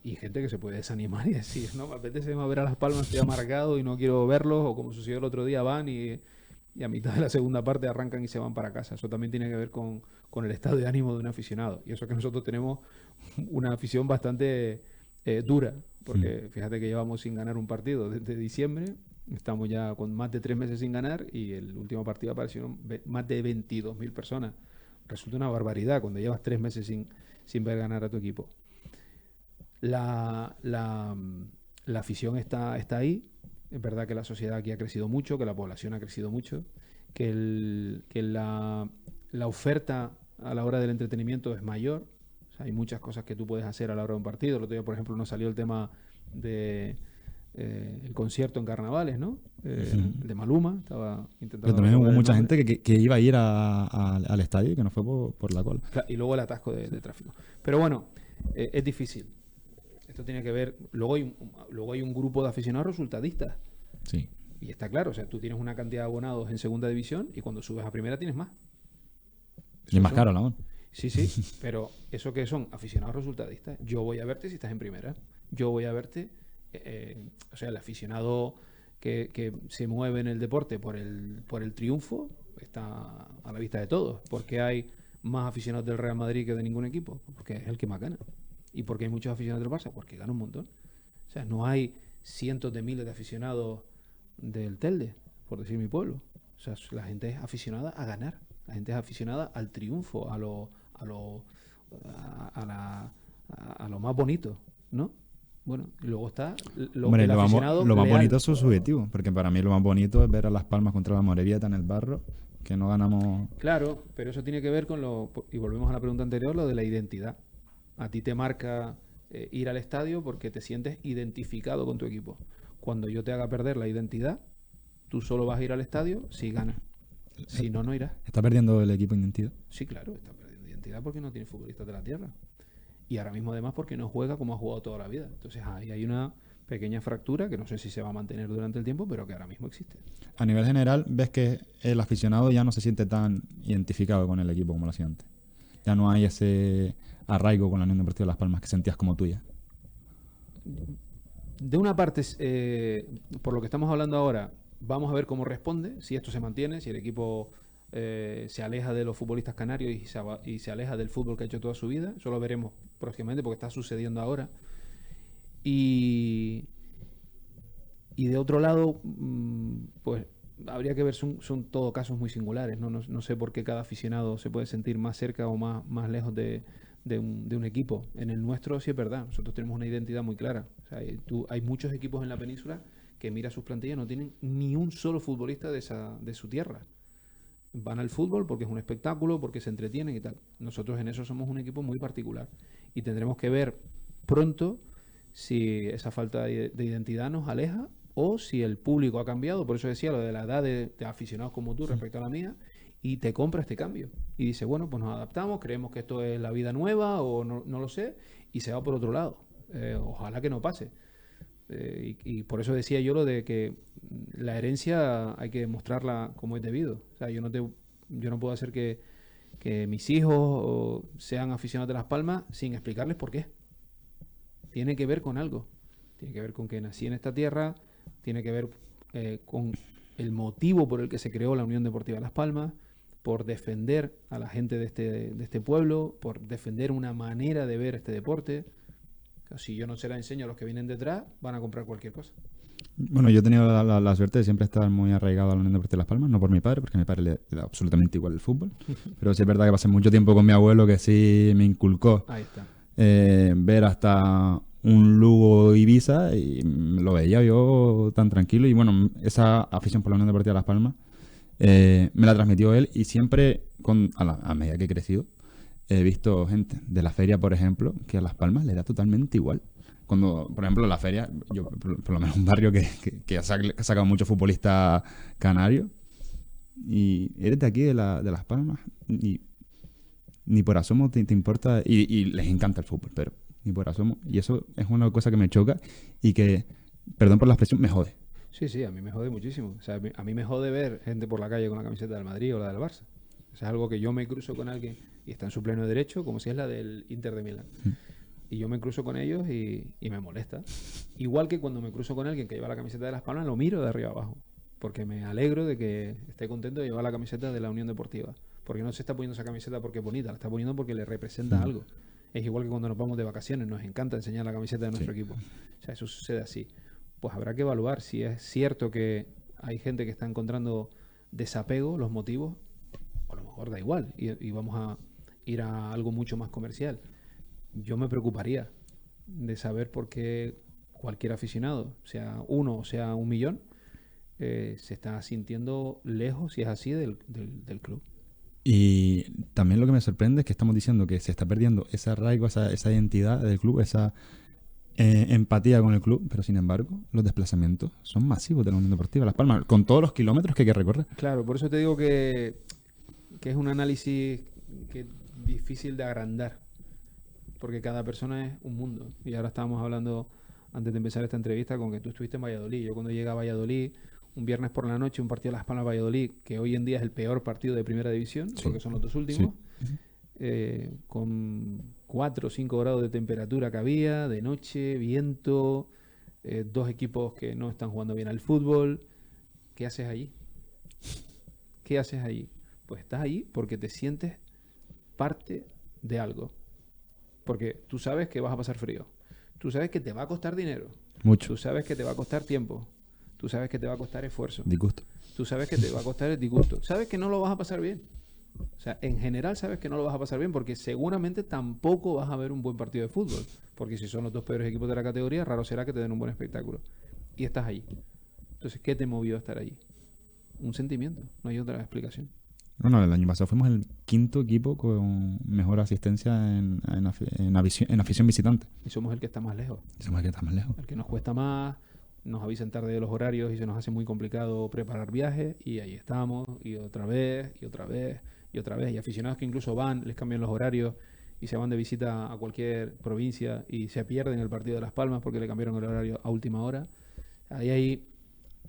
Y gente que se puede desanimar y decir, no, me apetece más ver a Las Palmas, estoy amargado y no quiero verlos, o como sucedió el otro día, van y a mitad de la segunda parte arrancan y se van para casa. Eso también tiene que ver con el estado de ánimo de un aficionado. Y eso que nosotros tenemos una afición bastante dura, porque fíjate que llevamos sin ganar un partido desde diciembre, estamos ya con más de 3 meses sin ganar y el último partido aparecieron más de 22.000 personas. Resulta una barbaridad cuando llevas 3 meses sin ver ganar a tu equipo. La afición está ahí. Es verdad que la sociedad aquí ha crecido mucho, que la población ha crecido mucho, que la oferta a la hora del entretenimiento es mayor. O sea, hay muchas cosas que tú puedes hacer a la hora de un partido. El otro día, por ejemplo, nos salió el tema de el concierto en carnavales, ¿no? De Maluma. Estaba intentando. Pero también hubo mucha gente que iba a ir al estadio y que no fue por la cola. Claro, y luego el atasco de tráfico. Pero bueno, es difícil. Esto tiene que ver. Luego hay un grupo de aficionados resultadistas. Sí. Y está claro, o sea, tú tienes una cantidad de abonados en segunda división y cuando subes a primera tienes más. Y es más caro, ¿no? Sí, pero ¿eso qué son? Aficionados resultadistas. Yo voy a verte si estás en primera. Yo voy a verte. O sea, el aficionado que se mueve en el deporte por el triunfo está a la vista de todos. ¿Por qué hay más aficionados del Real Madrid que de ningún equipo? Porque es el que más gana. ¿Y por qué hay muchos aficionados del Barça? Porque gana un montón. O sea, no hay cientos de miles de aficionados del Telde, por decir mi pueblo. O sea, la gente es aficionada a ganar. La gente es aficionada al triunfo, a lo más bonito, ¿no? Bueno, y luego está el aficionado lo más bonito es su subjetivo, porque para mí lo más bonito es ver a Las Palmas contra la Morevieta en el Barro, que no ganamos. Claro, pero eso tiene que ver con y volvemos a la pregunta anterior, lo de la identidad. A ti te marca ir al estadio porque te sientes identificado con tu equipo. Cuando yo te haga perder la identidad, tú solo vas a ir al estadio si ganas. Si no, no irás. ¿Está perdiendo el equipo identidad? Sí, claro, está perdiendo identidad porque no tiene futbolistas de la tierra. Y ahora mismo además porque no juega como ha jugado toda la vida. Entonces ahí hay una pequeña fractura que no sé si se va a mantener durante el tiempo, pero que ahora mismo existe. A nivel general, ves que el aficionado ya no se siente tan identificado con el equipo como lo hacía antes. Ya no hay ese arraigo con la Unión Deportiva Las Palmas que sentías como tuya. De una parte, por lo que estamos hablando ahora, vamos a ver cómo responde, si esto se mantiene, si el equipo se aleja de los futbolistas canarios y se aleja del fútbol que ha hecho toda su vida. Eso lo veremos próximamente porque está sucediendo ahora. Y de otro lado, pues habría que ver, son todos casos muy singulares, ¿no? No sé por qué cada aficionado se puede sentir más cerca o más lejos de un equipo. En el nuestro sí es verdad, nosotros tenemos una identidad muy clara. O sea, hay muchos equipos en la península que mira sus plantillas, no tienen ni un solo futbolista de su tierra. Van al fútbol porque es un espectáculo, porque se entretienen y tal. Nosotros en eso somos un equipo muy particular y tendremos que ver pronto si esa falta de identidad nos aleja o si el público ha cambiado. Por eso decía lo de la edad de aficionados como tú respecto a la mía, y te compra este cambio y dice, bueno, pues nos adaptamos, creemos que esto es la vida nueva o no lo sé, y se va por otro lado. Ojalá que no pase. Y por eso decía yo lo de que la herencia hay que mostrarla como es debido. O sea, yo no puedo hacer que mis hijos sean aficionados de Las Palmas sin explicarles por qué. Tiene que ver con algo. Tiene que ver con que nací en esta tierra, tiene que ver con el motivo por el que se creó la Unión Deportiva Las Palmas, por defender a la gente de este pueblo, por defender una manera de ver este deporte. Si yo no se la enseño a los que vienen detrás, van a comprar cualquier cosa. Bueno, yo he tenido la suerte de siempre estar muy arraigado a la Unión Deportiva Las Palmas, no por mi padre, porque a mi padre le da absolutamente igual el fútbol, pero sí es verdad que pasé mucho tiempo con mi abuelo que sí me inculcó. Ahí está. Ver hasta un Lugo Ibiza y lo veía yo tan tranquilo, y bueno, esa afición por la Unión Deportiva Las Palmas me la transmitió él, y siempre a medida que he crecido he visto gente de la feria, por ejemplo, que a Las Palmas le da totalmente igual. Cuando, por ejemplo, en la feria, yo por lo menos un barrio que ha sacado muchos futbolistas canarios, y eres de aquí, de Las Palmas, y ni por asomo te importa, y les encanta el fútbol, pero ni por asomo. Y eso es una cosa que me choca y que, perdón por la expresión, me jode. Sí, sí, a mí me jode muchísimo. O sea, a mí me jode ver gente por la calle con la camiseta del Madrid o la del Barça. O sea, es algo que yo me cruzo con alguien y está en su pleno derecho, como si es la del Inter de Milán. Y yo me cruzo con ellos y me molesta. Igual que cuando me cruzo con alguien que lleva la camiseta de Las Palmas, lo miro de arriba abajo. Porque me alegro de que esté contento de llevar la camiseta de la Unión Deportiva. Porque no se está poniendo esa camiseta porque es bonita, la está poniendo porque le representa algo. Es igual que cuando nos vamos de vacaciones, nos encanta enseñar la camiseta de nuestro equipo. O sea, eso sucede así. Pues habrá que evaluar si es cierto que hay gente que está encontrando desapego, los motivos, o a lo mejor da igual y vamos a ir a algo mucho más comercial. Yo me preocuparía de saber por qué cualquier aficionado, sea uno o sea 1 millón, se está sintiendo lejos, si es así, del club. Y también lo que me sorprende es que estamos diciendo que se está perdiendo ese arraigo, esa identidad del club, esa empatía con el club, pero sin embargo los desplazamientos son masivos de la Unión Deportiva Las Palmas, con todos los kilómetros que hay que recorrer. Claro, por eso te digo que es un análisis que es difícil de agrandar, porque cada persona es un mundo. Y ahora estábamos hablando, antes de empezar esta entrevista, con que tú estuviste en Valladolid. Yo cuando llegué a Valladolid, un viernes por la noche, un partido de Las Palmas-Valladolid, que hoy en día es el peor partido de primera división, porque son los dos últimos, con 4 o 5 grados de temperatura que había, de noche, viento, dos equipos que no están jugando bien al fútbol. ¿Qué haces allí? ¿Qué haces allí? Pues estás allí porque te sientes parte de algo. Porque tú sabes que vas a pasar frío. Tú sabes que te va a costar dinero. Mucho. Tú sabes que te va a costar tiempo. Tú sabes que te va a costar esfuerzo. Disgusto. Tú sabes que te va a costar el disgusto. Sabes que no lo vas a pasar bien. O sea, en general sabes que no lo vas a pasar bien porque seguramente tampoco vas a ver un buen partido de fútbol. Porque si son los dos peores equipos de la categoría, raro será que te den un buen espectáculo. Y estás allí. Entonces, ¿qué te movió a estar allí? Un sentimiento. No hay otra explicación. Bueno, el año pasado fuimos el quinto equipo con mejor asistencia en afición visitante. Y somos el que está más lejos. Somos el que está más lejos. El que nos cuesta más, nos avisan tarde de los horarios y se nos hace muy complicado preparar viajes. Y ahí estamos, y otra vez, y otra vez, y otra vez. Y aficionados que incluso van, les cambian los horarios y se van de visita a cualquier provincia y se pierden el partido de Las Palmas porque le cambiaron el horario a última hora. Ahí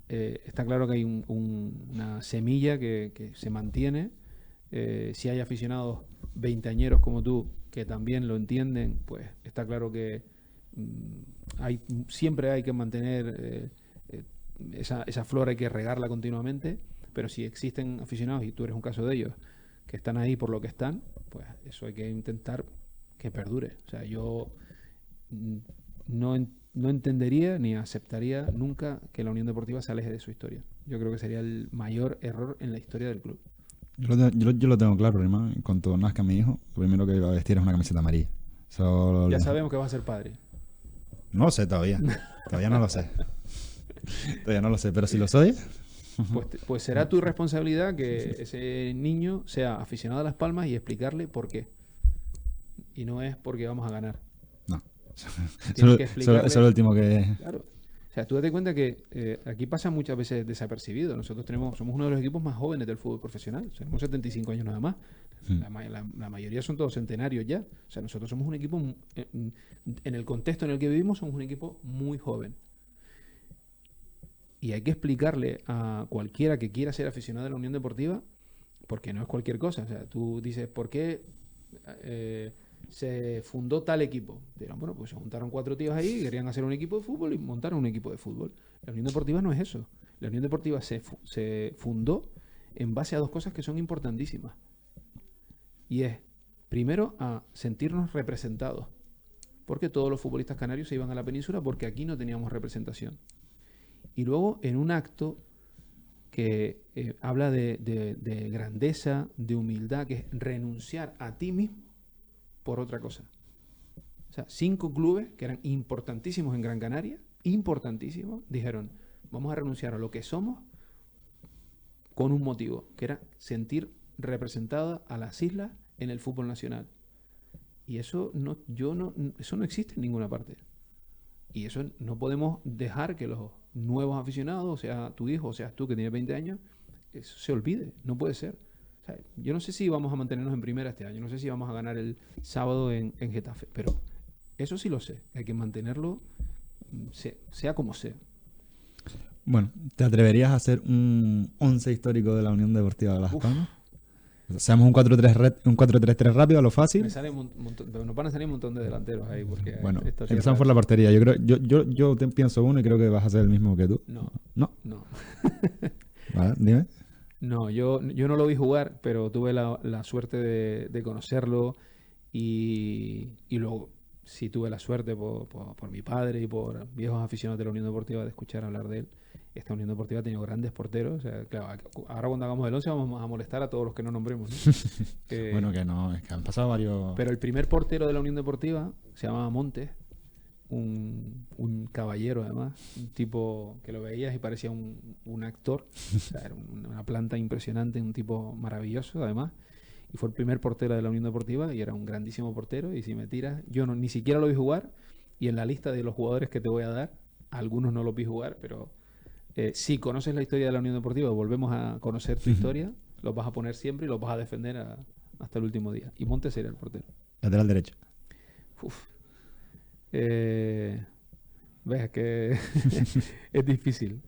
está claro que hay una semilla que se mantiene. Si hay aficionados veinteañeros como tú que también lo entienden, pues está claro que siempre hay que mantener esa flor, hay que regarla continuamente, pero si existen aficionados, y tú eres un caso de ellos, que están ahí por lo que están, pues eso hay que intentar que perdure. O sea, yo no entendería ni aceptaría nunca que la Unión Deportiva se aleje de su historia. Yo creo que sería el mayor error en la historia del club. Yo lo tengo claro, hermano. En cuanto nazca mi hijo, lo primero que va a vestir es una camiseta amarilla. Ya sabemos que va a ser padre. No lo sé todavía. Todavía no lo sé. Todavía no lo sé, pero si lo soy... Pues será tu responsabilidad que ese niño sea aficionado a Las Palmas y explicarle por qué. Y no es porque vamos a ganar. No. Tienes que explicarle. Eso es lo último que... Claro. O sea, tú date cuenta que aquí pasa muchas veces desapercibido. Nosotros somos uno de los equipos más jóvenes del fútbol profesional. Tenemos 75 años nada más. La mayoría son todos centenarios ya. O sea, nosotros somos un equipo, en el contexto en el que vivimos, somos un equipo muy joven. Y hay que explicarle a cualquiera que quiera ser aficionado de la Unión Deportiva, porque no es cualquier cosa. O sea, tú dices, ¿por qué se fundó tal equipo? Dirán, bueno, pues se juntaron 4 tíos ahí, querían hacer un equipo de fútbol y montaron un equipo de fútbol. La Unión Deportiva no es eso. La Unión Deportiva se fundó en base a 2 cosas que son importantísimas. Y es, primero, a sentirnos representados. Porque todos los futbolistas canarios se iban a la península porque aquí no teníamos representación. Y luego, en un acto que habla de grandeza, de humildad, que es renunciar a ti mismo por otra cosa. O sea, 5 clubes que eran importantísimos en Gran Canaria, importantísimos, dijeron, vamos a renunciar a lo que somos con un motivo, que era sentir representada a las islas en el fútbol nacional. Y eso eso no existe en ninguna parte. Y eso no podemos dejar que los nuevos aficionados, o sea tu hijo, o seas tú que tienes 20 años, eso se olvide. No puede ser. O sea, yo no sé si vamos a mantenernos en primera este año, no sé si vamos a ganar el sábado en Getafe, pero eso sí lo sé, hay que mantenerlo sea como sea. Bueno, ¿te atreverías a hacer un 11 histórico de la Unión Deportiva de Las Palmas? O sea, seamos un 4-3-3 rápido, a lo Me fácil. sale pero nos van a salir un montón de delanteros ahí porque Bueno, esta tierra empezamos por la portería. Yo pienso uno y creo que vas a ser el mismo que tú. No, ¿No? no. Vale, dime. No, yo no lo vi jugar, pero tuve la suerte de conocerlo y luego sí tuve la suerte por mi padre y por viejos aficionados de la Unión Deportiva de escuchar hablar de él. Esta Unión Deportiva ha tenido grandes porteros. O sea, claro, ahora cuando hagamos el 11 vamos a molestar a todos los que no nombremos, ¿no? Bueno, que no, es que han pasado varios... Pero el primer portero de la Unión Deportiva se llamaba Montes, un caballero además, un tipo que lo veías y parecía un actor. O sea, era una planta impresionante, un tipo maravilloso además. Y fue el primer portero de la Unión Deportiva y era un grandísimo portero. Y si me tiras, yo ni siquiera lo vi jugar. Y en la lista de los jugadores que te voy a dar, algunos no los vi jugar, pero si conoces la historia de la Unión Deportiva, volvemos a conocer tu historia, los vas a poner siempre y los vas a defender hasta el último día. Y Montes era el portero. Lateral derecho. Uf. Ves que es difícil.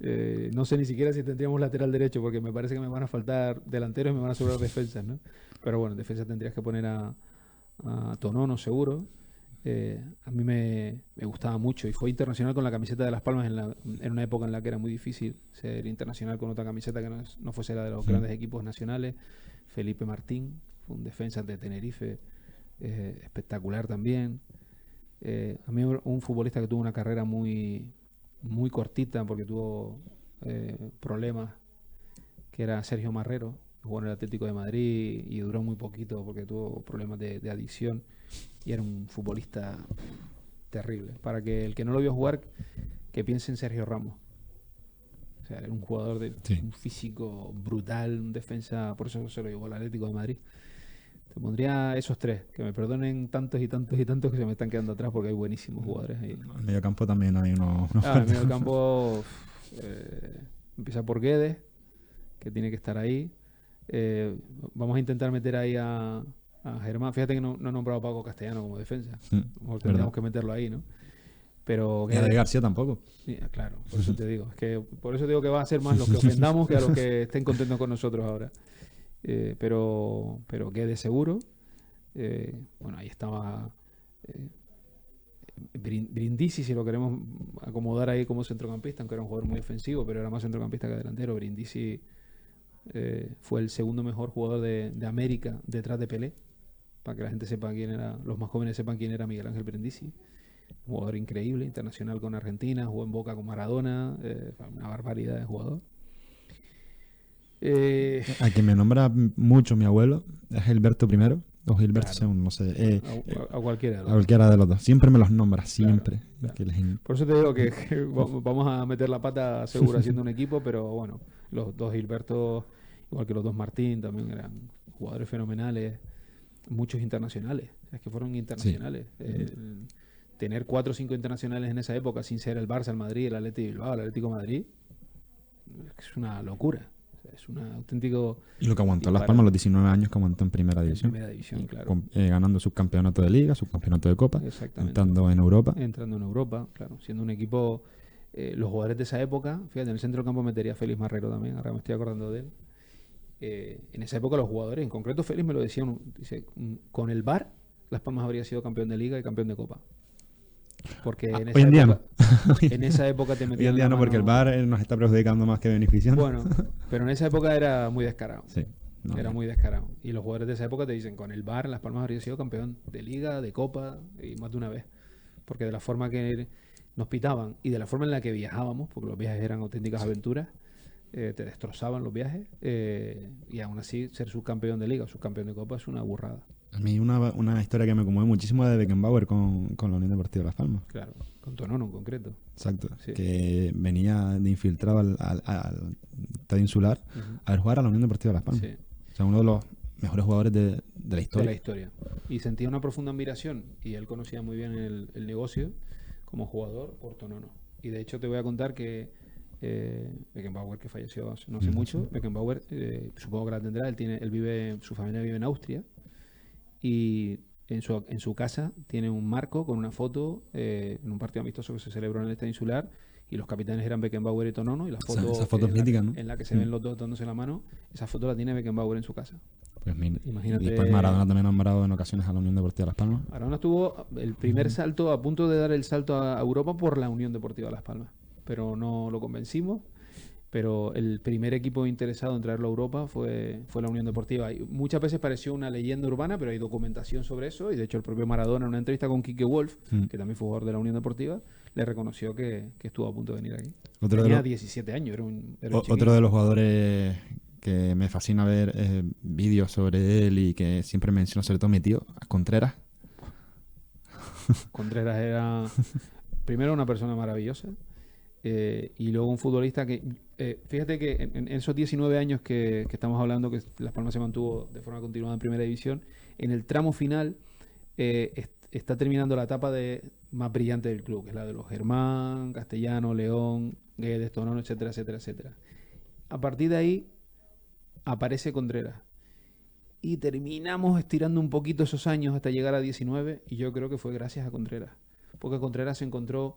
No sé ni siquiera si tendríamos lateral derecho, porque me parece que me van a faltar delanteros y me van a sobrar defensas, ¿no? Pero bueno, en defensa tendrías que poner a Tonono, seguro. A mí me gustaba mucho y fue internacional con la camiseta de Las Palmas en una época en la que era muy difícil ser internacional con otra camiseta que no fuese la de los grandes equipos nacionales. Felipe Martín, fue un defensa de Tenerife espectacular también. A mí un futbolista que tuvo una carrera muy, muy cortita porque tuvo problemas, que era Sergio Marrero, jugó en el Atlético de Madrid y duró muy poquito porque tuvo problemas de adicción y era un futbolista terrible. Para que el que no lo vio jugar, que piense en Sergio Ramos. O sea, era un jugador de un físico brutal, un defensa, por eso se lo llevó al Atlético de Madrid. Te pondría esos tres, que me perdonen tantos y tantos y tantos que se me están quedando atrás porque hay buenísimos jugadores ahí. En el medio campo también hay unos en el medio campo empieza por Guedes, que tiene que estar ahí. Vamos a intentar meter ahí a Germán. Fíjate que no he nombrado a Paco Castellano como defensa. Tendríamos que meterlo ahí, ¿no? Pero y a de García tampoco. Claro, por eso te digo. Es que por eso digo que va a ser más los que ofendamos que a los que estén contentos con nosotros ahora. Pero Guedes seguro. Bueno, ahí estaba Brindisi, si lo queremos acomodar ahí como centrocampista, aunque era un jugador muy ofensivo, pero era más centrocampista que delantero. Brindisi fue el segundo mejor jugador de América detrás de Pelé, para que la gente sepa quién era, los más jóvenes sepan quién era Miguel Ángel Brindisi. Un jugador increíble, internacional con Argentina, jugó en Boca con Maradona, una barbaridad de jugador. A quien me nombra mucho mi abuelo es Gilberto I o Gilberto II, no sé. A cualquiera. A cualquiera de los dos. Siempre me los nombra, siempre. Claro. Por eso te digo que vamos a meter la pata seguro haciendo un equipo, pero bueno, los dos Gilberto, igual que los dos Martín, también eran jugadores fenomenales, muchos internacionales, es que fueron internacionales. Tener 4 o 5 internacionales en esa época sin ser el Barça, el Madrid, el Atlético de Bilbao, el Atlético de Madrid, es una locura. Es un auténtico... Y lo que aguantó Las Palmas, los 19 años que aguantó en Primera División. En Primera División, claro. Ganando subcampeonato de Liga, subcampeonato de Copa. Exactamente. Entrando en Europa. Entrando en Europa, claro. Siendo un equipo... los jugadores de esa época, fíjate, en el centro del campo metería a Félix Marrero también, ahora me estoy acordando de él. En esa época los jugadores, en concreto Félix me lo decía, dice, con el VAR, Las Palmas habría sido campeón de Liga y campeón de Copa. Porque en esa época te metían. Hoy en día no, porque el VAR nos está perjudicando más que beneficiando. Bueno, pero en esa época era muy descarado. Sí. Era muy descarado. Y los jugadores de esa época te dicen, con el VAR Las Palmas habría sido campeón de Liga, de Copa y más de una vez. Porque de la forma que nos pitaban y de la forma en la que viajábamos, porque los viajes eran auténticas aventuras, te destrozaban los viajes y aún así ser subcampeón de Liga o subcampeón de Copa es una burrada. A mí una historia que me conmueve muchísimo es de Beckenbauer con la Unión Deportiva Las Palmas. Claro, con Tonono en concreto. Exacto, sí. Que venía de infiltrado al Estadio Insular a ver jugar a la Unión Deportiva Las Palmas. Sí. O sea, uno de los mejores jugadores de la historia. De la historia. Y sentía una profunda admiración y él conocía muy bien el negocio como jugador por Tonono. Y de hecho te voy a contar que Beckenbauer, que falleció no hace mucho. Beckenbauer, supongo que la tendrá. Su familia vive en Austria. Y en su casa tiene un marco con una foto en un partido amistoso que se celebró en el Estadio Insular. Y los capitanes eran Beckenbauer y Tonono. Y la foto, esa foto es mítica, ¿no? en la que se ven los dos dándose la mano, esa foto la tiene Beckenbauer en su casa. Pues mira, Imagínate. Y después Maradona también ha nombrado en ocasiones a la Unión Deportiva Las Palmas. Maradona estuvo el primer salto, a punto de dar el salto a Europa por la Unión Deportiva Las Palmas. Pero no lo convencimos. Pero el primer equipo interesado en traerlo a Europa fue la Unión Deportiva. Y muchas veces pareció una leyenda urbana, pero hay documentación sobre eso. Y de hecho el propio Maradona, en una entrevista con Quique Wolf, que también fue jugador de la Unión Deportiva, le reconoció que estuvo a punto de venir aquí. Tenía 17 años, era un otro de los jugadores que me fascina ver vídeos sobre él y que siempre menciono, sobre todo mi tío, Contreras. Contreras era primero una persona maravillosa. Y luego un futbolista que, fíjate que en esos 19 años que estamos hablando, que Las Palmas se mantuvo de forma continuada en primera división, en el tramo final está terminando la etapa más brillante del club, que es la de los Germán, Castellano, León, Guedes, Tonono, etcétera, etcétera, etcétera. A partir de ahí aparece Contreras. Y terminamos estirando un poquito esos años hasta llegar a 19, y yo creo que fue gracias a Contreras. Porque Contreras se encontró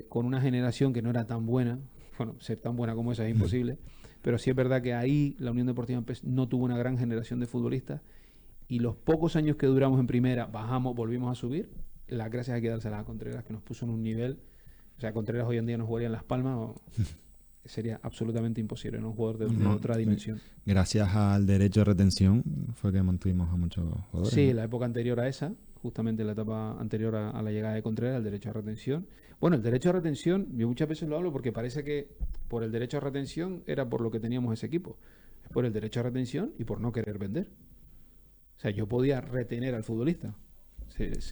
con una generación que no era tan buena. Bueno, ser tan buena como esa es imposible, pero sí es verdad que ahí la Unión Deportiva no tuvo una gran generación de futbolistas, y los pocos años que duramos en primera, bajamos, volvimos a subir. Las gracias hay que dárselas a Contreras, que nos puso en un nivel. O sea, Contreras hoy en día no jugaría en Las Palmas, sería absolutamente imposible, ¿no? Un jugador de otra dimensión. Gracias al derecho de retención fue que mantuvimos a muchos jugadores. Sí, ¿no? la época anterior a esa, justamente la etapa anterior a la llegada de Contreras, el derecho a retención. Bueno, el derecho a retención, yo muchas veces lo hablo porque parece que por el derecho a retención era por lo que teníamos ese equipo. Es por el derecho a retención y por no querer vender. O sea, yo podía retener al futbolista.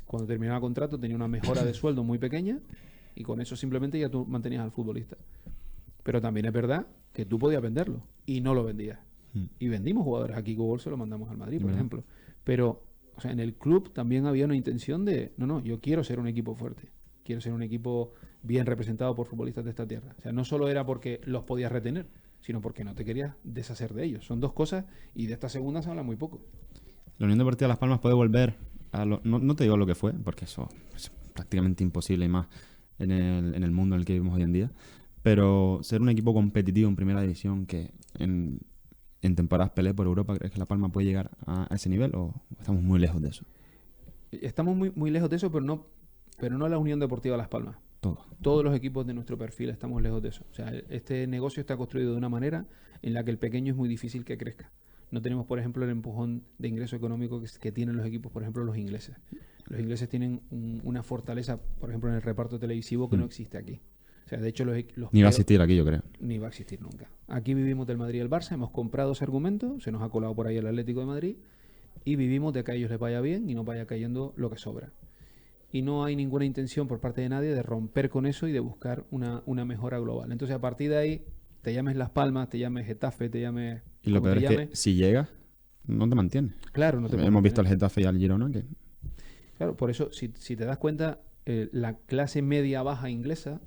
Cuando terminaba el contrato tenía una mejora de sueldo muy pequeña, y con eso simplemente ya tú mantenías al futbolista. Pero también es verdad que tú podías venderlo y no lo vendías. Y vendimos jugadores. A Kiko Wolf se lo mandamos al Madrid, por ejemplo. Pero, o sea, en el club también había una intención de, no, yo quiero ser un equipo fuerte. Quiero ser un equipo bien representado por futbolistas de esta tierra. O sea, no solo era porque los podías retener, sino porque no te querías deshacer de ellos. Son dos cosas, y de esta segunda se habla muy poco. La Unión Deportiva Las Palmas puede volver a no te digo lo que fue, porque eso es prácticamente imposible, y más en el mundo en el que vivimos hoy en día. Pero ser un equipo competitivo en primera división que en temporadas pelee por Europa, ¿crees que La Palma puede llegar a ese nivel, o estamos muy lejos de eso? Estamos muy, muy lejos de eso, pero no la Unión Deportiva Las Palmas. Todos los equipos de nuestro perfil estamos lejos de eso. O sea, este negocio está construido de una manera en la que el pequeño es muy difícil que crezca. No tenemos, por ejemplo, el empujón de ingreso económico que tienen los equipos, por ejemplo, los ingleses. Los ingleses tienen una fortaleza, por ejemplo, en el reparto televisivo que no existe aquí. O sea, de hecho, ni va a existir aquí, yo creo. Ni va a existir nunca. Aquí vivimos del Madrid y el Barça, hemos comprado ese argumento, se nos ha colado por ahí el Atlético de Madrid, y vivimos de que a ellos les vaya bien y no vaya cayendo lo que sobra. Y no hay ninguna intención por parte de nadie de romper con eso y de buscar una mejora global. Entonces, a partir de ahí, te llames Las Palmas, te llames Getafe, te llames... Y lo peor es que si llegas, no te mantienes. Claro, no te Hemos visto al Getafe y al Girona que... Claro, por eso, si te das cuenta, la clase media-baja inglesa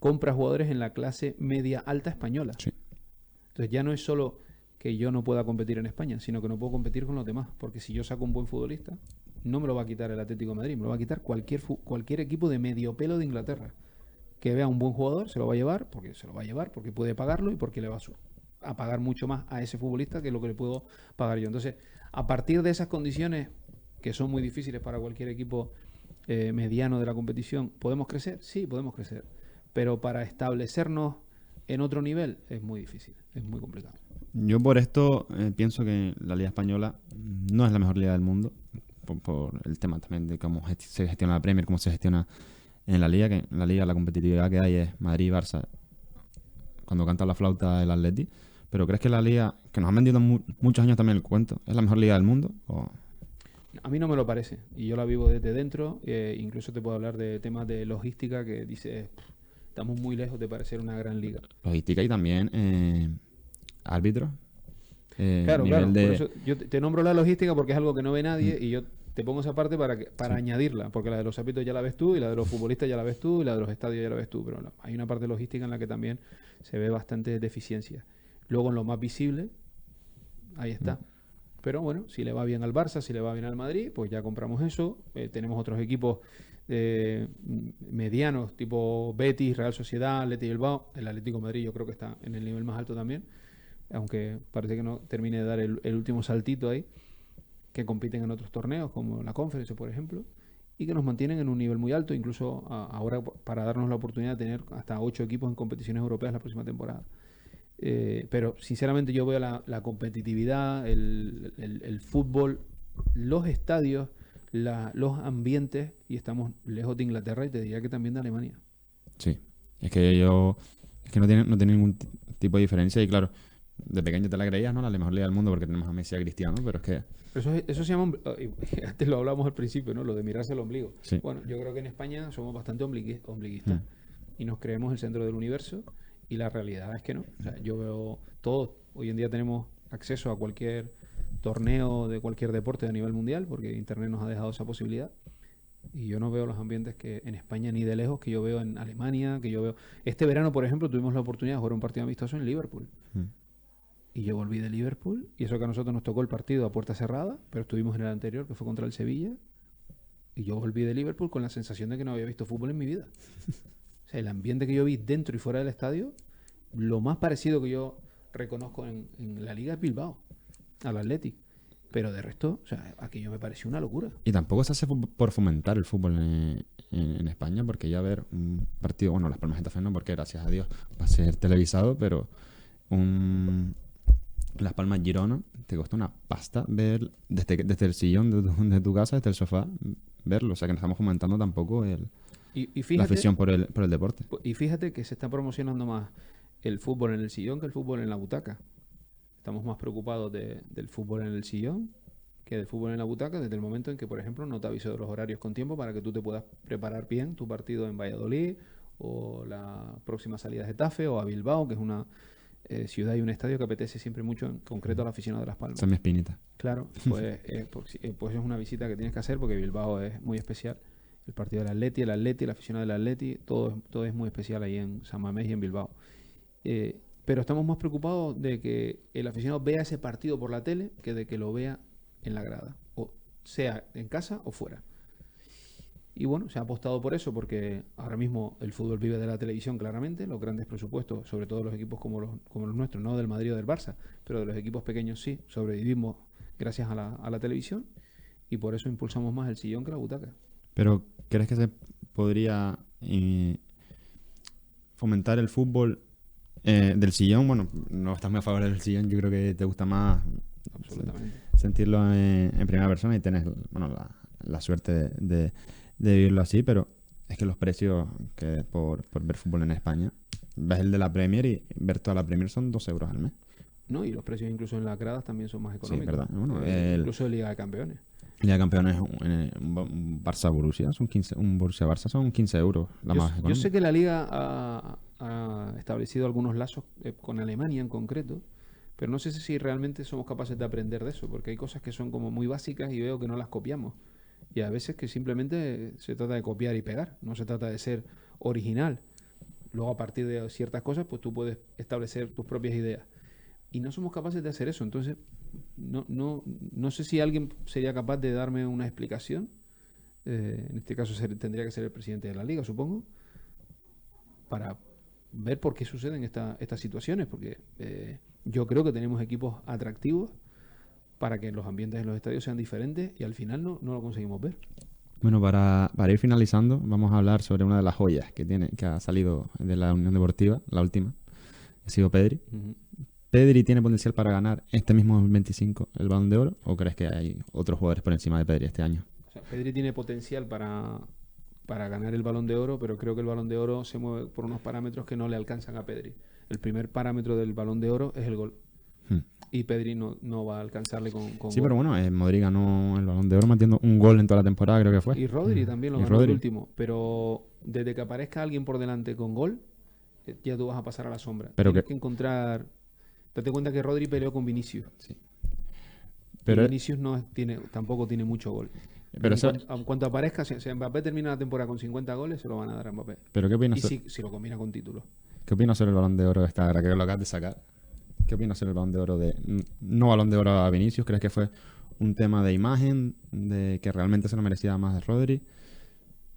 compra jugadores en la clase media-alta española. Sí. Entonces ya no es solo que yo no pueda competir en España, sino que no puedo competir con los demás. Porque si yo saco un buen futbolista, no me lo va a quitar el Atlético de Madrid, me lo va a quitar cualquier equipo de medio pelo de Inglaterra. Que vea un buen jugador, se lo va a llevar, porque puede pagarlo y porque le va a pagar mucho más a ese futbolista que lo que le puedo pagar yo. Entonces, a partir de esas condiciones, que son muy difíciles para cualquier equipo mediano de la competición, ¿podemos crecer? Sí, podemos crecer. Pero para establecernos en otro nivel es muy difícil, es muy complicado. Yo por esto pienso que la Liga Española no es la mejor liga del mundo, por el tema también de cómo se gestiona la Premier, cómo se gestiona en la liga, que en la liga la competitividad que hay es Madrid y Barça, cuando canta la flauta el Atleti. Pero ¿crees que la liga, que nos han vendido muchos años también el cuento, es la mejor liga del mundo? ¿O? A mí no me lo parece, y yo la vivo desde dentro. Incluso te puedo hablar de temas de logística que dices, estamos muy lejos de parecer una gran liga. Logística y también árbitros. Claro, por eso yo te nombro la logística porque es algo que no ve nadie, y yo te pongo esa parte para añadirla, porque la de los árbitros ya la ves tú, y la de los futbolistas ya la ves tú, y la de los estadios ya la ves tú, pero hay una parte logística en la que también se ve bastante deficiencia. Luego en lo más visible, ahí está. Pero bueno, si le va bien al Barça, si le va bien al Madrid, pues ya compramos eso. Tenemos otros equipos medianos, tipo Betis, Real Sociedad, Athletic Bilbao. El Atlético de Madrid yo creo que está en el nivel más alto también, aunque parece que no termine de dar el último saltito ahí, que compiten en otros torneos, como la Conference, por ejemplo, y que nos mantienen en un nivel muy alto, incluso ahora para darnos la oportunidad de tener hasta 8 equipos en competiciones europeas la próxima temporada. Pero sinceramente yo veo la competitividad, el fútbol, los estadios, los ambientes, y estamos lejos de Inglaterra y te diría que también de Alemania. Sí, es que no tiene ningún tipo de diferencia y claro, de pequeño te la creías, ¿no? La mejor liga del mundo porque tenemos a Messi y a Cristiano, pero es que... Eso se llama, antes lo hablamos al principio, ¿no? Lo de mirarse el ombligo. Sí. Bueno, yo creo que en España somos bastante ombliguistas y nos creemos el centro del universo, y la realidad es que no. O sea, yo veo todo. Hoy en día tenemos acceso a cualquier torneo de cualquier deporte a nivel mundial, porque Internet nos ha dejado esa posibilidad. Y yo no veo los ambientes que en España ni de lejos que yo veo en Alemania, que yo veo... Este verano, por ejemplo, tuvimos la oportunidad de jugar un partido amistoso en Liverpool. Y yo volví de Liverpool, y eso que a nosotros nos tocó el partido a puerta cerrada, pero estuvimos en el anterior, que fue contra el Sevilla, y yo volví de Liverpool con la sensación de que no había visto fútbol en mi vida. O sea, el ambiente que yo vi dentro y fuera del estadio, lo más parecido que yo reconozco en la Liga es Bilbao, al Athletic. Pero de resto, o sea, aquello me pareció una locura. Y tampoco se hace por fomentar el fútbol en España, porque ya ver un partido, bueno, Las Palmas de Getafe no, porque gracias a Dios va a ser televisado, pero Las Palmas Girona te cuesta una pasta ver desde el sillón de tu casa, desde el sofá, verlo. O sea, que no estamos fomentando tampoco Y la fíjate, afición por el deporte. y fíjate que se está promocionando más el fútbol en el sillón que el fútbol en la butaca. Estamos más preocupados del fútbol en el sillón que del fútbol en la butaca, desde el momento en que, por ejemplo, no te aviso de los horarios con tiempo para que tú te puedas preparar bien tu partido en Valladolid, o la próxima salida de Getafe, o a Bilbao, que es una ciudad y un estadio que apetece siempre mucho, en concreto al aficionado de Las Palmas. Esa es mi espinita. Claro, pues es una visita que tienes que hacer, porque Bilbao es muy especial. El partido del Atleti, el aficionado del Atleti, todo es muy especial ahí en San Mamés y en Bilbao. Pero estamos más preocupados de que el aficionado vea ese partido por la tele que de que lo vea en la grada, o sea en casa o fuera. Y bueno, se ha apostado por eso, porque ahora mismo el fútbol vive de la televisión, claramente. Los grandes presupuestos, sobre todo los equipos como los nuestros, no del Madrid o del Barça, pero de los equipos pequeños sí, sobrevivimos gracias a la televisión, y por eso impulsamos más el sillón que la butaca. Pero, ¿crees que se podría fomentar el fútbol del sillón? Bueno, no estás muy a favor del sillón, yo creo que te gusta más Absolutamente. sentirlo en primera persona y tienes, bueno, la suerte de vivirlo así, pero es que los precios que por ver fútbol en España, ves el de la Premier y ver toda la Premier son 2 euros al mes. No, y los precios incluso en las gradas también son más Sí, económicos. verdad. Bueno, Incluso de Liga de Campeones. Liga de Campeones, un Barça-Borussia, un Borussia-Barça son 15 euros la más económica. Yo sé que la Liga ha establecido algunos lazos con Alemania en concreto, pero no sé si realmente somos capaces de aprender de eso, porque hay cosas que son como muy básicas y veo que no las copiamos. Y a veces que simplemente se trata de copiar y pegar, no se trata de ser original. Luego, a partir de ciertas cosas, pues tú puedes establecer tus propias ideas. Y no somos capaces de hacer eso. Entonces, no sé si alguien sería capaz de darme una explicación. En este caso tendría que ser el presidente de la liga, supongo, para ver por qué suceden estas situaciones. Porque yo creo que tenemos equipos atractivos para que los ambientes en los estadios sean diferentes, y al final no lo conseguimos ver. Bueno, para ir finalizando, vamos a hablar sobre una de las joyas que ha salido de la Unión Deportiva, la última, ha sido Pedri. ¿Pedri tiene potencial para ganar este mismo 2025 el Balón de Oro, o crees que hay otros jugadores por encima de Pedri este año? O sea, Pedri tiene potencial para ganar el Balón de Oro, pero creo que el Balón de Oro se mueve por unos parámetros que no le alcanzan a Pedri. El primer parámetro del Balón de Oro es el gol. Y Pedri no va a alcanzarle con sí, gol. pero bueno, Modric ganó el Balón de Oro metiendo un gol en toda la temporada, creo que fue. Y Rodri también lo Y ganó el Rodri. último. Pero desde que aparezca alguien por delante con gol, ya tú vas a pasar a la sombra. Pero Tienes que encontrar... Date cuenta que Rodri peleó con Vinicius. Sí. Pero Pero Vinicius tampoco tiene mucho gol. Pero eso, En cuanto aparezca, si Mbappé termina la temporada con 50 goles, se lo van a dar a Mbappé. ¿pero qué opinas, Y si lo combina con títulos. qué opinas sobre el Balón de Oro de esta, ahora que lo acabas de sacar? ¿Qué opinas sobre el Balón de Oro no Balón de Oro a Vinicius? ¿Crees que fue un tema de imagen, de que realmente se lo merecía más de Rodri,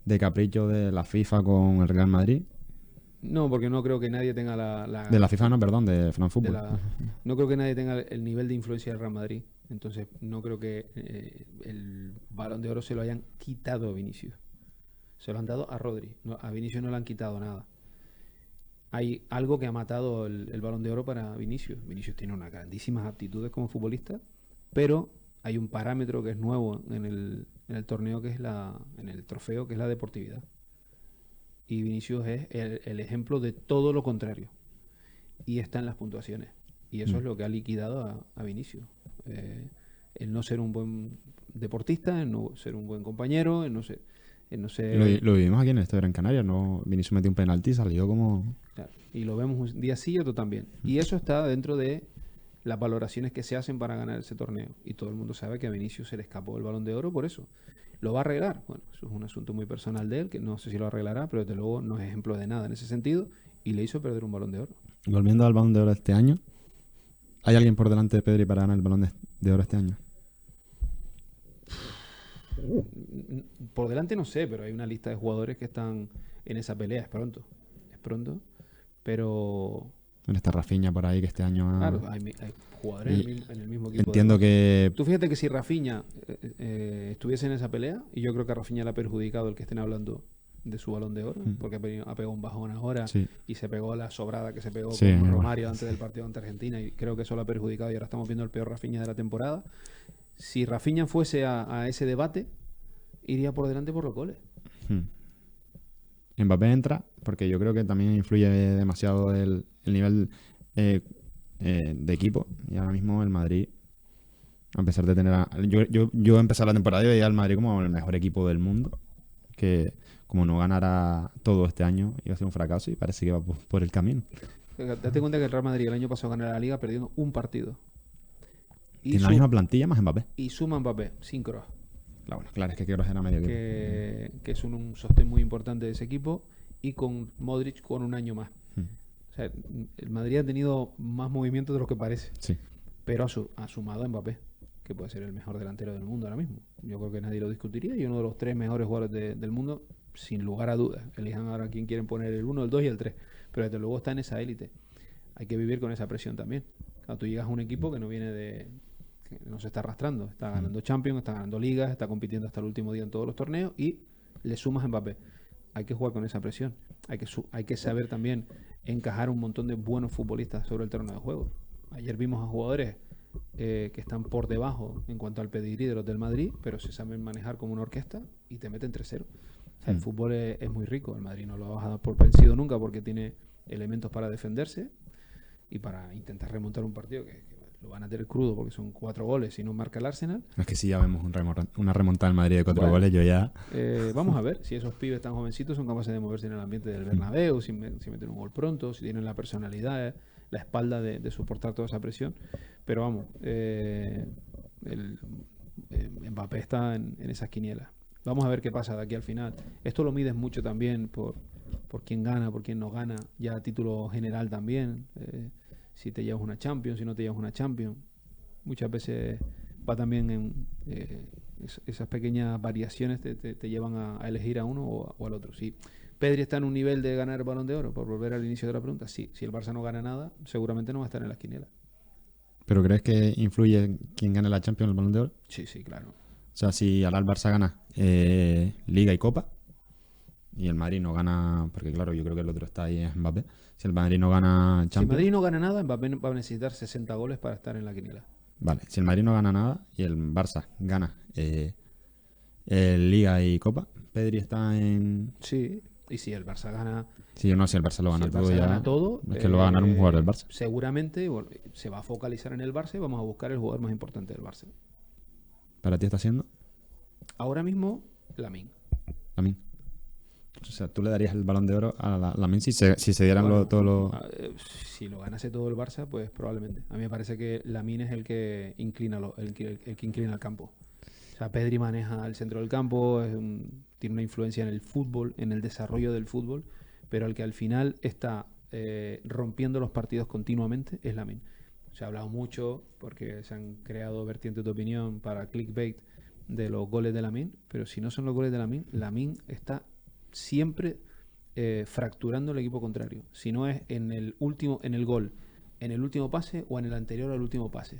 de capricho de la FIFA con el Real Madrid? No, porque no creo que nadie tenga De la FIFA no, perdón, de France de Football. no creo que nadie tenga el nivel de influencia del Real Madrid. Entonces, no creo que el Balón de Oro se lo hayan quitado a Vinicius. Se lo han dado a Rodri. A Vinicius no le han quitado nada. Hay algo que ha matado el Balón de Oro para Vinicius. Vinicius tiene unas grandísimas aptitudes como futbolista, pero hay un parámetro que es nuevo en el torneo, que es en el trofeo, que es la deportividad. Y Vinicius es el ejemplo de todo lo contrario. Y está en las puntuaciones. Y eso es lo que ha liquidado a Vinicius. El no ser un buen deportista, el no ser un buen compañero, el no ser... Lo vivimos aquí en esto, en Canarias, ¿no? Vinicius metió un penalti y salió como... Claro, y lo vemos un día sí y otro también. Y eso está dentro de las valoraciones que se hacen para ganar ese torneo. Y todo el mundo sabe que a Vinicius se le escapó el Balón de Oro por eso. ¿Lo va a arreglar? Bueno, eso es un asunto muy personal de él, que no sé si lo arreglará, pero desde luego no es ejemplo de nada en ese sentido, y le hizo perder un Balón de Oro. Volviendo al Balón de Oro de este año, ¿hay alguien por delante de Pedri para ganar el Balón de Oro este año? Por delante no sé, pero hay una lista de jugadores que están en esa pelea. Es pronto, pero Está Rafinha por ahí que este año... claro, hay jugadores en el mismo equipo. Entiendo que... Tú fíjate que si Rafinha estuviese en esa pelea, y yo creo que a Rafinha le ha perjudicado el que estén hablando de su Balón de Oro, porque ha pegado un bajón ahora, Sí. y se pegó la sobrada que se pegó Sí, con bueno. Romario antes del partido ante Argentina, y creo que eso lo ha perjudicado, y ahora estamos viendo el peor Rafinha de la temporada. Si Rafinha fuese a ese debate, iría por delante por los goles. Mbappé entra porque yo creo que también influye demasiado el nivel de equipo. Y ahora mismo el Madrid, a pesar de tener... Yo empecé la temporada y veía al Madrid como el mejor equipo del mundo, que como no ganara todo este año iba a ser un fracaso, y parece que va por el camino. Date cuenta que el Real Madrid el año pasado ganó la Liga perdiendo un partido. Tiene la misma plantilla más Mbappé. Y suma Mbappé, sin Kroos. Claro, es que Kroos era medio equipo. Que es un sostén muy importante de ese equipo, y con Modric con un año más. O sea, el Madrid ha tenido más movimientos de lo que parece. Sí. Pero ha sumado a Mbappé, que puede ser el mejor delantero del mundo ahora mismo. Yo creo que nadie lo discutiría, y uno de los 3 mejores jugadores del mundo, sin lugar a dudas. Elijan ahora quién quieren poner, el 1, el 2 y el 3. Pero desde luego está en esa élite. Hay que vivir con esa presión también. Cuando tú llegas a un equipo que no viene que no se está arrastrando, está ganando Champions, está ganando Ligas, está compitiendo hasta el último día en todos los torneos, y le sumas a Mbappé. Hay que jugar con esa presión. Hay que saber también encajar un montón de buenos futbolistas sobre el terreno de juego. Ayer vimos a jugadores que están por debajo en cuanto al pedigrí de los del Madrid, pero se saben manejar como una orquesta y te meten 3-0. O sea, el fútbol es muy rico. El Madrid no lo va a dar por vencido nunca, porque tiene elementos para defenderse y para intentar remontar un partido que lo van a tener crudo, porque son 4 goles y no marca el Arsenal. Es que si ya vemos una remontada en Madrid de 4 goles, yo ya... Vamos a ver si esos pibes tan jovencitos son capaces de moverse en el ambiente del Bernabéu, si meten un gol pronto, si tienen la personalidad, la espalda de soportar toda esa presión. Pero vamos, Mbappé está en esas quinielas. Vamos a ver qué pasa de aquí al final. Esto lo mides mucho también por quién gana, por quién no gana, ya a título general también. Si te llevas una Champions, si no te llevas una Champions. Muchas veces va también en esas pequeñas variaciones te llevan a elegir a uno o al otro. Si Pedri está en un nivel de ganar el Balón de Oro, por volver al inicio de la pregunta, sí. Si el Barça no gana nada, seguramente no va a estar en las quinielas. ¿Pero crees que influye quién gane la Champions, el Balón de Oro? Sí, claro. O sea, si ahora el Barça gana Liga y Copa, y el Madrid no gana, porque claro, yo creo que el otro está ahí, es Mbappé. Si el Madrid no gana Champions... Si el Madrid no gana nada, Mbappé va a necesitar 60 goles para estar en la quiniela. Vale, si el Madrid no gana nada y el Barça gana Liga y Copa, Pedri está en... Sí, y si el Barça gana... Sí, no, si el Barça lo gana todo ya... Gana todo, es que lo va a ganar un jugador del Barça. Seguramente se va a focalizar en el Barça y vamos a buscar el jugador más importante del Barça. ¿Para ti está siendo? Ahora mismo, Lamine. Lamine. O sea, ¿tú le darías el Balón de Oro a Lamine si se dieran todos los...? Si lo ganase todo el Barça, pues probablemente. A mí me parece que Lamine es el que inclina el que inclina el campo. O sea, Pedri maneja el centro del campo, tiene una influencia en el fútbol, en el desarrollo del fútbol, pero el que al final está rompiendo los partidos continuamente es Lamine. Se ha hablado mucho, porque se han creado vertientes de opinión para clickbait de los goles de Lamine, pero si no son los goles de Lamine, Lamine está siempre fracturando el equipo contrario. Si no es en el gol, en el último pase o en el anterior al último pase.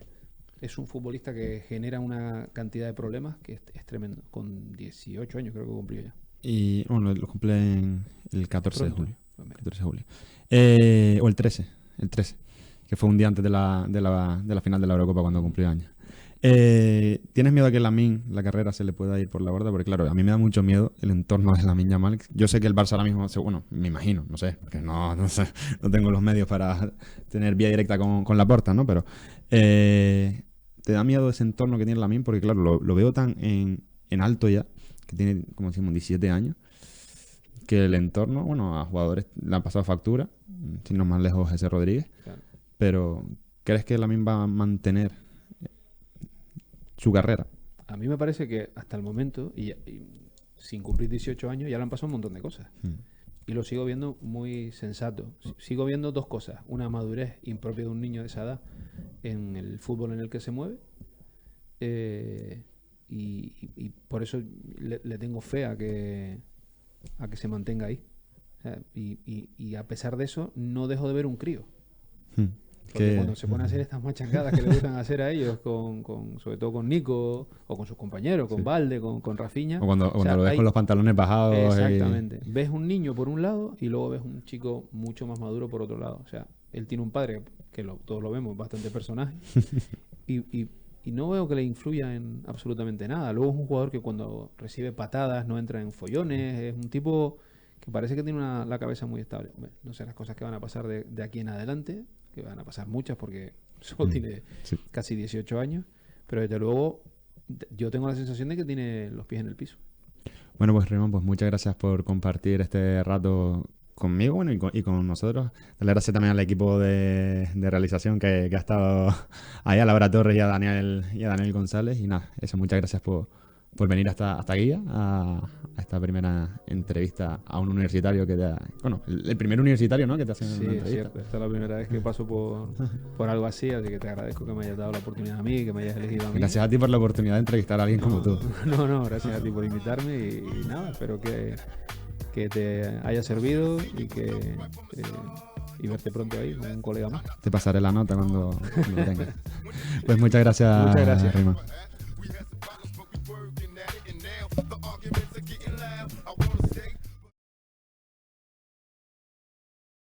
Es un futbolista que genera una cantidad de problemas que es tremendo. Con 18 años creo que cumplió ya. Y bueno, lo cumple el 14 de julio. Pues mira. 14 de julio. O el 13, que fue un día antes de la final de la Eurocopa cuando cumplió años. ¿Tienes miedo a que Lamine, la carrera, se le pueda ir por la borda? Porque claro, a mí me da mucho miedo el entorno de Lamine Yamal. Yo sé que el Barça ahora mismo, bueno, me imagino, no sé, porque no sé, no tengo los medios para tener vía directa con Laporta, ¿no? Pero ¿te da miedo ese entorno que tiene Lamine? Porque claro, lo veo tan en alto ya, que tiene, como decimos, 17 años, que el entorno, bueno, a jugadores le han pasado factura, sin ir más lejos ese Rodríguez, Claro. pero ¿crees que Lamine va a mantener su carrera? A mí me parece que hasta el momento, y sin cumplir 18 años, ya le han pasado un montón de cosas. Y lo sigo viendo muy sensato. Sigo viendo dos cosas. Una madurez impropia de un niño de esa edad en el fútbol en el que se mueve. Y por eso le tengo fe a que se mantenga ahí. O sea, y a pesar de eso, no dejo de ver un crío. Porque cuando se pone a hacer estas machangadas que le gustan hacer a ellos, sobre todo con Nico, o con sus compañeros, con Valde, con Rafinha. O cuando lo ves con los pantalones bajados. Exactamente. Ves un niño por un lado y luego ves un chico mucho más maduro por otro lado. O sea, él tiene un padre que todos lo vemos, bastante personaje. y no veo que le influya en absolutamente nada. Luego es un jugador que cuando recibe patadas no entra en follones. Es un tipo que parece que tiene la cabeza muy estable. No sé las cosas que van a pasar de aquí en adelante, que van a pasar muchas porque solo tiene casi 18 años, pero desde luego yo tengo la sensación de que tiene los pies en el piso. Bueno, pues Raymond, pues muchas gracias por compartir este rato conmigo, bueno, y con nosotros. Darle gracias también al equipo de realización que ha estado ahí, a Laura Torres y a Daniel González. Y nada, eso, muchas gracias por venir hasta aquí, a esta primera entrevista a un universitario bueno, el primer universitario, ¿no?, que te hace una entrevista. Sí, es cierto. Esta es la primera vez que paso por algo así que te agradezco que me hayas dado la oportunidad a mí, que me hayas elegido a mí. Gracias a ti por la oportunidad de entrevistar a alguien como tú. No, gracias a ti por invitarme y nada, espero que te haya servido y verte pronto ahí con un colega más. Te pasaré la nota cuando lo tengas. Pues muchas gracias, Muchas gracias. Raymond.